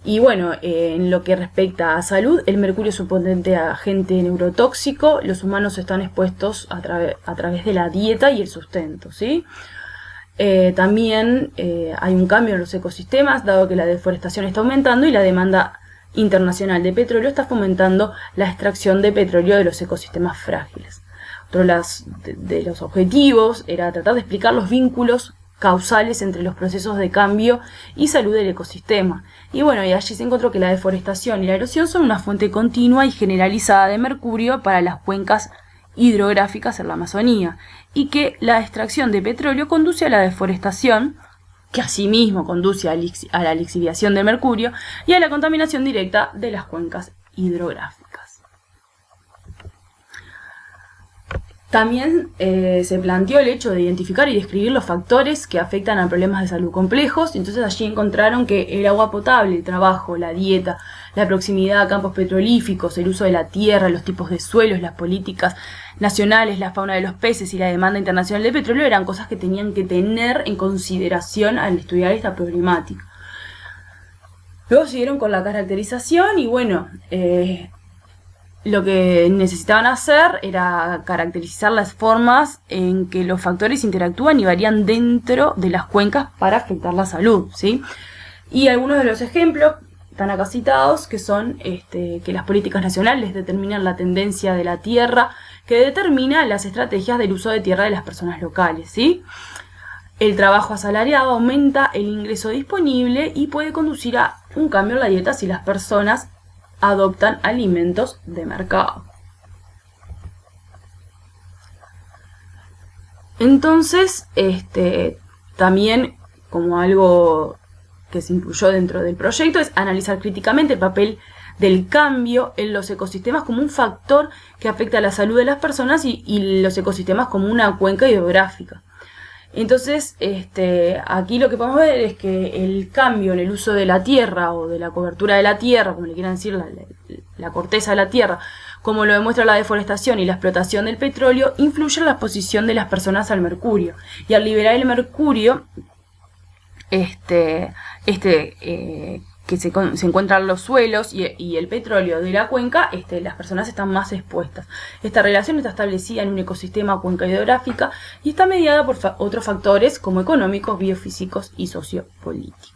Y bueno, en lo que respecta a salud, el mercurio es un potente agente neurotóxico. Los humanos están expuestos a través de la dieta y el sustento, ¿sí? También hay un cambio en los ecosistemas, dado que la deforestación está aumentando y la demanda internacional de petróleo está fomentando la extracción de petróleo de los ecosistemas frágiles. Otro de los objetivos era tratar de explicar los vínculos causales entre los procesos de cambio y salud del ecosistema. Y bueno, y allí se encontró que la deforestación y la erosión son una fuente continua y generalizada de mercurio para las cuencas hidrográficas en la Amazonía, y que la extracción de petróleo conduce a la deforestación, que asimismo conduce a la lixiviación de mercurio y a la contaminación directa de las cuencas hidrográficas. También se planteó el hecho de identificar y describir los factores que afectan a problemas de salud complejos. Entonces allí encontraron que el agua potable, el trabajo, la dieta, la proximidad a campos petrolíficos, el uso de la tierra, los tipos de suelos, las políticas nacionales, la fauna de los peces y la demanda internacional de petróleo eran cosas que tenían que tener en consideración al estudiar esta problemática. Luego siguieron con la caracterización y bueno, lo que necesitaban hacer era caracterizar las formas en que los factores interactúan y varían dentro de las cuencas para afectar la salud, ¿sí? Y algunos de los ejemplos están acá citados, que son que las políticas nacionales determinan la tendencia de la tierra, que determina las estrategias del uso de tierra de las personas locales, ¿sí? El trabajo asalariado aumenta el ingreso disponible y puede conducir a un cambio en la dieta si las personas adoptan alimentos de mercado. Entonces, también como algo que se incluyó dentro del proyecto es analizar críticamente el papel del cambio en los ecosistemas como un factor que afecta a la salud de las personas y los ecosistemas como una cuenca hidrográfica. Entonces, aquí lo que podemos ver es que el cambio en el uso de la tierra o de la cobertura de la tierra, como le quieran decir, la corteza de la tierra, como lo demuestra la deforestación y la explotación del petróleo, influye en la exposición de las personas al mercurio. Y al liberar el mercurio, que se encuentran los suelos y el petróleo de la cuenca, las personas están más expuestas. Esta relación está establecida en un ecosistema cuenca hidrográfica y está mediada por otros factores como económicos, biofísicos y sociopolíticos.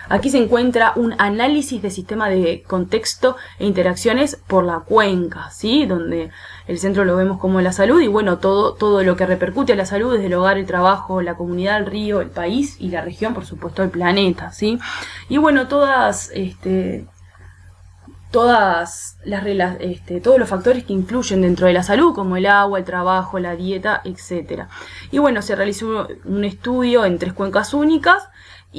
Aquí se encuentra un análisis de sistema de contexto e interacciones por la cuenca, ¿sí? Donde el centro lo vemos como la salud y bueno, todo lo que repercute a la salud desde el hogar, el trabajo, la comunidad, el río, el país y la región, por supuesto, el planeta, ¿sí? Y bueno, todos los factores que influyen dentro de la salud, como el agua, el trabajo, la dieta, etc. Y bueno, se realizó un estudio en 3 cuencas únicas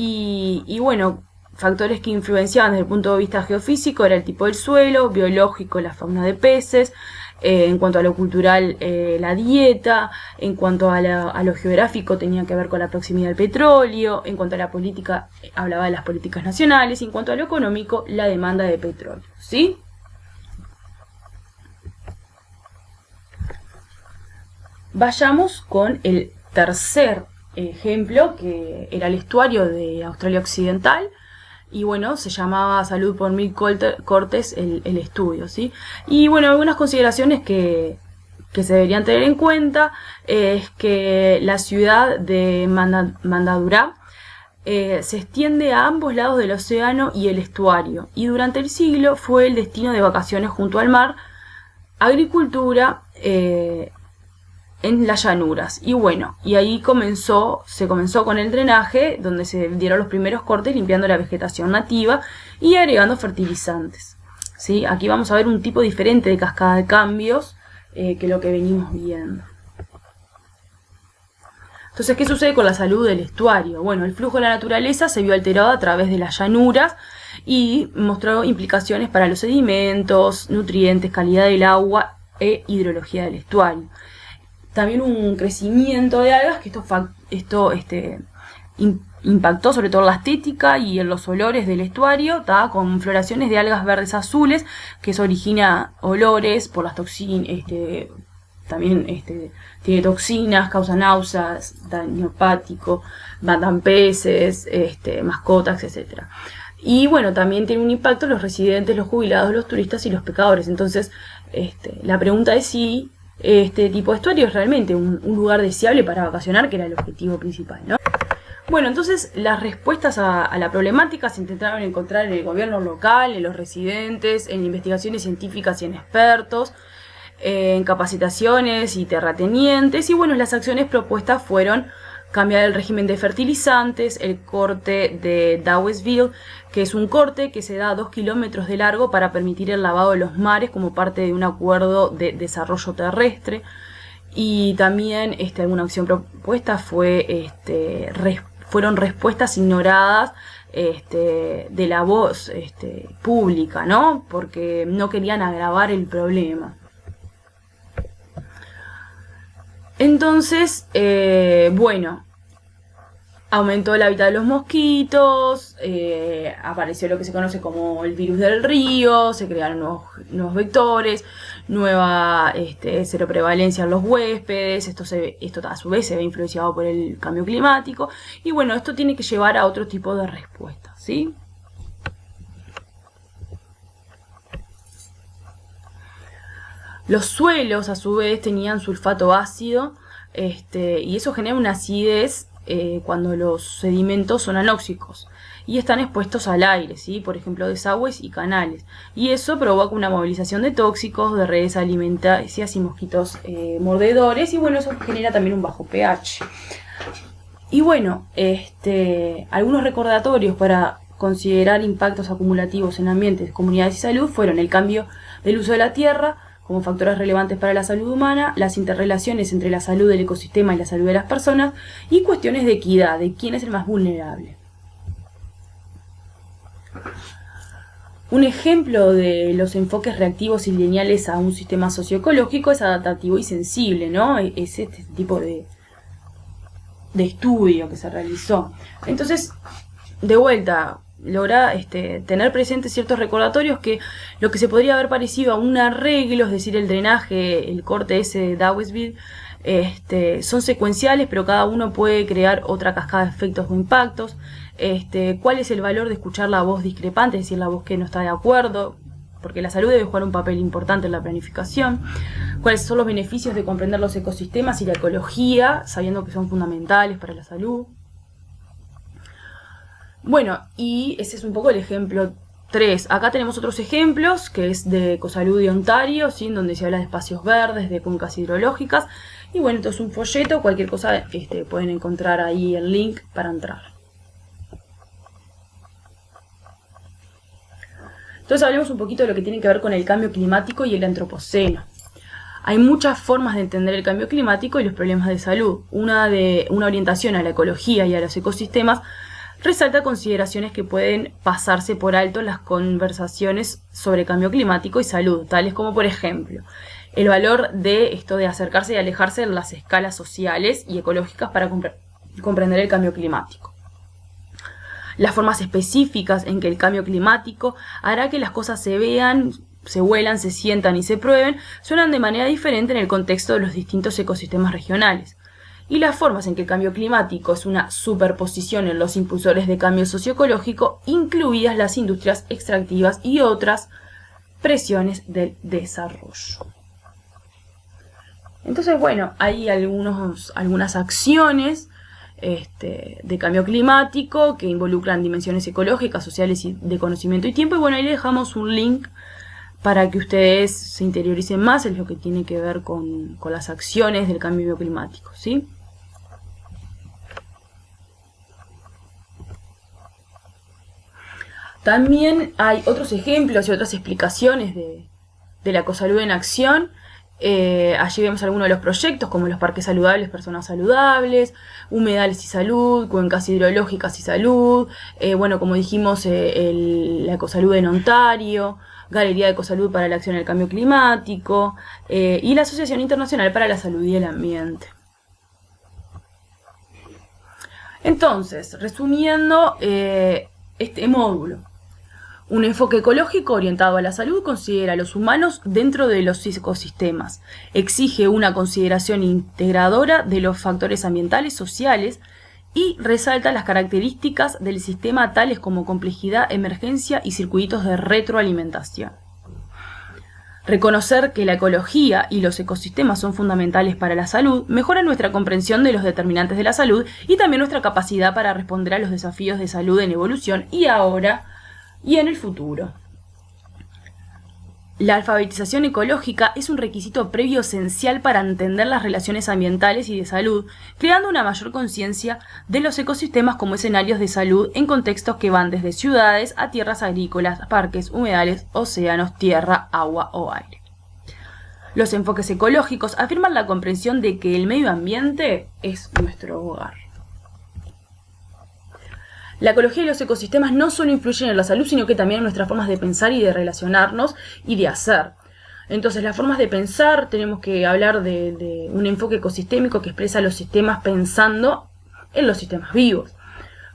y bueno, factores que influenciaban desde el punto de vista geofísico era el tipo del suelo, biológico, la fauna de peces, en cuanto a lo cultural, la dieta, en cuanto a lo geográfico tenía que ver con la proximidad del petróleo, en cuanto a la política, hablaba de las políticas nacionales, y en cuanto a lo económico, la demanda de petróleo, ¿sí? Vayamos con el tercer ejemplo, que era el estuario de Australia Occidental, y bueno, se llamaba Salud por Mil Cortes el estudio, ¿sí? Y bueno, algunas consideraciones que se deberían tener en cuenta es que la ciudad de Mandadurá se extiende a ambos lados del océano y el estuario, y durante el siglo fue el destino de vacaciones junto al mar, agricultura, en las llanuras. Y bueno, y ahí se comenzó con el drenaje, donde se dieron los primeros cortes limpiando la vegetación nativa y agregando fertilizantes, ¿sí? Aquí vamos a ver un tipo diferente de cascada de cambios que lo que venimos viendo. Entonces, ¿qué sucede con la salud del estuario? Bueno, el flujo de la naturaleza se vio alterado a través de las llanuras y mostró implicaciones para los sedimentos, nutrientes, calidad del agua e hidrología del estuario. También un crecimiento de algas, que esto impactó sobre todo en la estética y en los olores del estuario, con floraciones de algas verdes azules, que eso origina olores por las toxinas, también tiene toxinas, causa náuseas, daño hepático, matan peces, mascotas, etc. Y bueno, también tiene un impacto en los residentes, los jubilados, los turistas y los pescadores. Entonces, la pregunta es si este tipo de estuario es realmente un lugar deseable para vacacionar, que era el objetivo principal, ¿no? Bueno, entonces las respuestas a la problemática se intentaron encontrar en el gobierno local, en los residentes, en investigaciones científicas y en expertos, en capacitaciones y terratenientes. Y bueno, las acciones propuestas fueron cambiar el régimen de fertilizantes, el corte de Dowesville, que es un corte que se da a 2 kilómetros de largo para permitir el lavado de los mares como parte de un acuerdo de desarrollo terrestre. Y también alguna acción propuesta fueron respuestas ignoradas de la voz pública, ¿no? Porque no querían agravar el problema. Entonces, bueno, aumentó el hábitat de los mosquitos, apareció lo que se conoce como el virus del río, se crearon nuevos vectores, nueva seroprevalencia en los huéspedes, esto a su vez se ve influenciado por el cambio climático, y bueno, esto tiene que llevar a otro tipo de respuestas, ¿sí? Los suelos, a su vez, tenían sulfato ácido, y eso genera una acidez cuando los sedimentos son anóxicos y están expuestos al aire, ¿sí? Por ejemplo, desagües y canales. Y eso provoca una movilización de tóxicos, de redes alimenticias y mosquitos mordedores, y bueno, eso genera también un bajo pH. Y bueno, algunos recordatorios para considerar impactos acumulativos en ambientes, comunidades y salud fueron el cambio del uso de la tierra como factores relevantes para la salud humana, las interrelaciones entre la salud del ecosistema y la salud de las personas, y cuestiones de equidad, de quién es el más vulnerable. Un ejemplo de los enfoques reactivos y lineales a un sistema socioecológico es adaptativo y sensible, ¿no? Es este tipo de estudio que se realizó. Entonces, de vuelta, logra tener presentes ciertos recordatorios que lo que se podría haber parecido a un arreglo, es decir, el drenaje, el corte ese de Dowesville, son secuenciales, pero cada uno puede crear otra cascada de efectos o impactos. ¿Cuál es el valor de escuchar la voz discrepante, es decir, la voz que no está de acuerdo? Porque la salud debe jugar un papel importante en la planificación. ¿Cuáles son los beneficios de comprender los ecosistemas y la ecología, sabiendo que son fundamentales para la salud? Bueno, y ese es un poco el ejemplo 3. Acá tenemos otros ejemplos, que es de Ecosalud de Ontario, ¿sí? En donde se habla de espacios verdes, de cuencas hidrológicas. Y bueno, esto es un folleto, cualquier cosa pueden encontrar ahí el link para entrar. Entonces hablemos un poquito de lo que tiene que ver con el cambio climático y el antropoceno. Hay muchas formas de entender el cambio climático y los problemas de salud. Una orientación a la ecología y a los ecosistemas resalta consideraciones que pueden pasarse por alto en las conversaciones sobre cambio climático y salud, tales como, por ejemplo, el valor de esto de acercarse y alejarse en las escalas sociales y ecológicas para comprender el cambio climático. Las formas específicas en que el cambio climático hará que las cosas se vean, se huelan, se sientan y se prueben, suenan de manera diferente en el contexto de los distintos ecosistemas regionales. Y las formas en que el cambio climático es una superposición en los impulsores de cambio socioecológico, incluidas las industrias extractivas y otras presiones del desarrollo. Entonces, bueno, hay algunas acciones de cambio climático que involucran dimensiones ecológicas, sociales y de conocimiento y tiempo. Y bueno, ahí le dejamos un link para que ustedes se interioricen más en lo que tiene que ver con las acciones del cambio climático, ¿sí? También hay otros ejemplos y otras explicaciones de la Ecosalud en acción. Allí vemos algunos de los proyectos, como los parques saludables, personas saludables, humedales y salud, cuencas hidrológicas y salud, bueno, como dijimos, la Ecosalud en Ontario, Galería de Ecosalud para la Acción en el Cambio Climático, y la Asociación Internacional para la Salud y el Ambiente. Entonces, resumiendo este módulo, un enfoque ecológico orientado a la salud considera a los humanos dentro de los ecosistemas, exige una consideración integradora de los factores ambientales, sociales y resalta las características del sistema tales como complejidad, emergencia y circuitos de retroalimentación. Reconocer que la ecología y los ecosistemas son fundamentales para la salud mejora nuestra comprensión de los determinantes de la salud y también nuestra capacidad para responder a los desafíos de salud en evolución y ahora y en el futuro. La alfabetización ecológica es un requisito previo esencial para entender las relaciones ambientales y de salud, creando una mayor conciencia de los ecosistemas como escenarios de salud en contextos que van desde ciudades a tierras agrícolas, parques, humedales, océanos, tierra, agua o aire. Los enfoques ecológicos afirman la comprensión de que el medio ambiente es nuestro hogar. La ecología y los ecosistemas no solo influyen en la salud, sino que también en nuestras formas de pensar y de relacionarnos y de hacer. Entonces, las formas de pensar, tenemos que hablar de un enfoque ecosistémico que expresa los sistemas pensando en los sistemas vivos.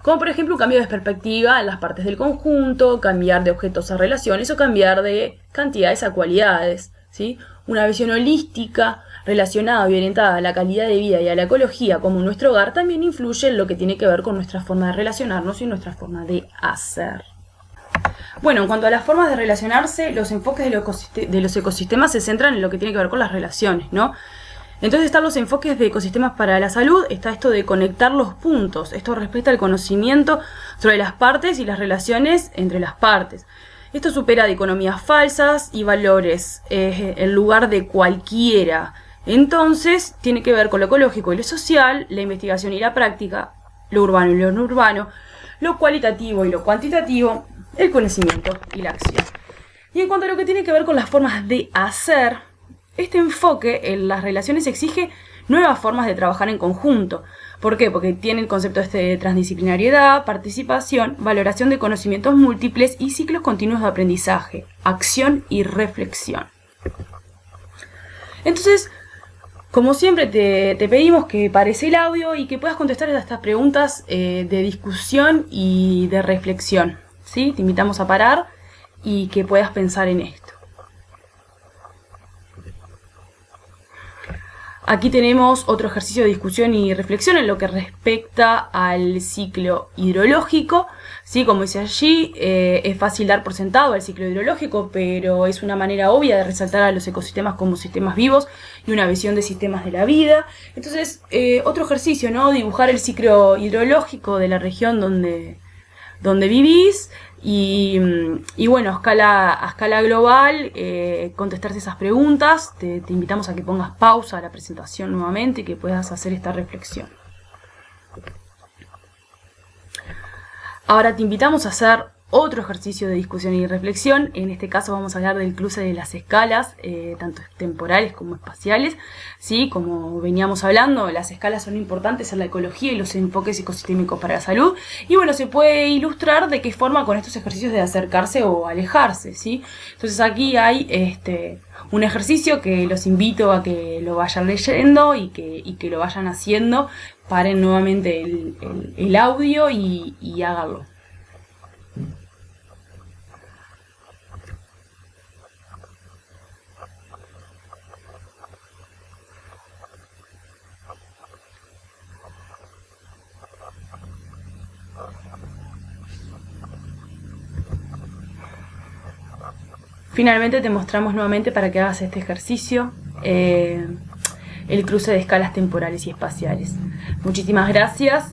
Como por ejemplo un cambio de perspectiva en las partes del conjunto, cambiar de objetos a relaciones o cambiar de cantidades a cualidades, ¿sí? Una visión holística relacionada y orientada a la calidad de vida y a la ecología como nuestro hogar también influye en lo que tiene que ver con nuestra forma de relacionarnos y nuestra forma de hacer. Bueno, en cuanto a las formas de relacionarse, los enfoques de los ecosistemas se centran en lo que tiene que ver con las relaciones, ¿no? Entonces están los enfoques de ecosistemas para la salud, está esto de conectar los puntos, esto respecta al conocimiento sobre las partes y las relaciones entre las partes. Esto supera de economías falsas y valores en lugar de cualquiera. Entonces, tiene que ver con lo ecológico y lo social, la investigación y la práctica, lo urbano y lo no urbano, lo cualitativo y lo cuantitativo, el conocimiento y la acción. Y en cuanto a lo que tiene que ver con las formas de hacer, este enfoque en las relaciones exige nuevas formas de trabajar en conjunto. ¿Por qué? Porque tiene el concepto de transdisciplinariedad, participación, valoración de conocimientos múltiples y ciclos continuos de aprendizaje, acción y reflexión. Entonces, como siempre, te pedimos que pares el audio y que puedas contestar a estas preguntas de discusión y de reflexión, ¿sí? Te invitamos a parar y que puedas pensar en esto. Aquí tenemos otro ejercicio de discusión y reflexión en lo que respecta al ciclo hidrológico. Sí, como dice allí, es fácil dar por sentado el ciclo hidrológico, pero es una manera obvia de resaltar a los ecosistemas como sistemas vivos y una visión de sistemas de la vida. Entonces, otro ejercicio, ¿no? Dibujar el ciclo hidrológico de la región donde vivís y bueno, a escala global, contestarse esas preguntas. Te invitamos a que pongas pausa a la presentación nuevamente y que puedas hacer esta reflexión. Ahora te invitamos a hacer otro ejercicio de discusión y reflexión. En este caso vamos a hablar del cruce de las escalas, tanto temporales como espaciales. ¿Sí? Como veníamos hablando, las escalas son importantes en la ecología y los enfoques ecosistémicos para la salud. Y bueno, se puede ilustrar de qué forma con estos ejercicios de acercarse o alejarse, ¿sí? Entonces aquí hay un ejercicio que los invito a que lo vayan leyendo y que lo vayan haciendo. Paren nuevamente el audio y háganlo. Finalmente te mostramos nuevamente para que hagas este ejercicio, el cruce de escalas temporales y espaciales. Muchísimas gracias.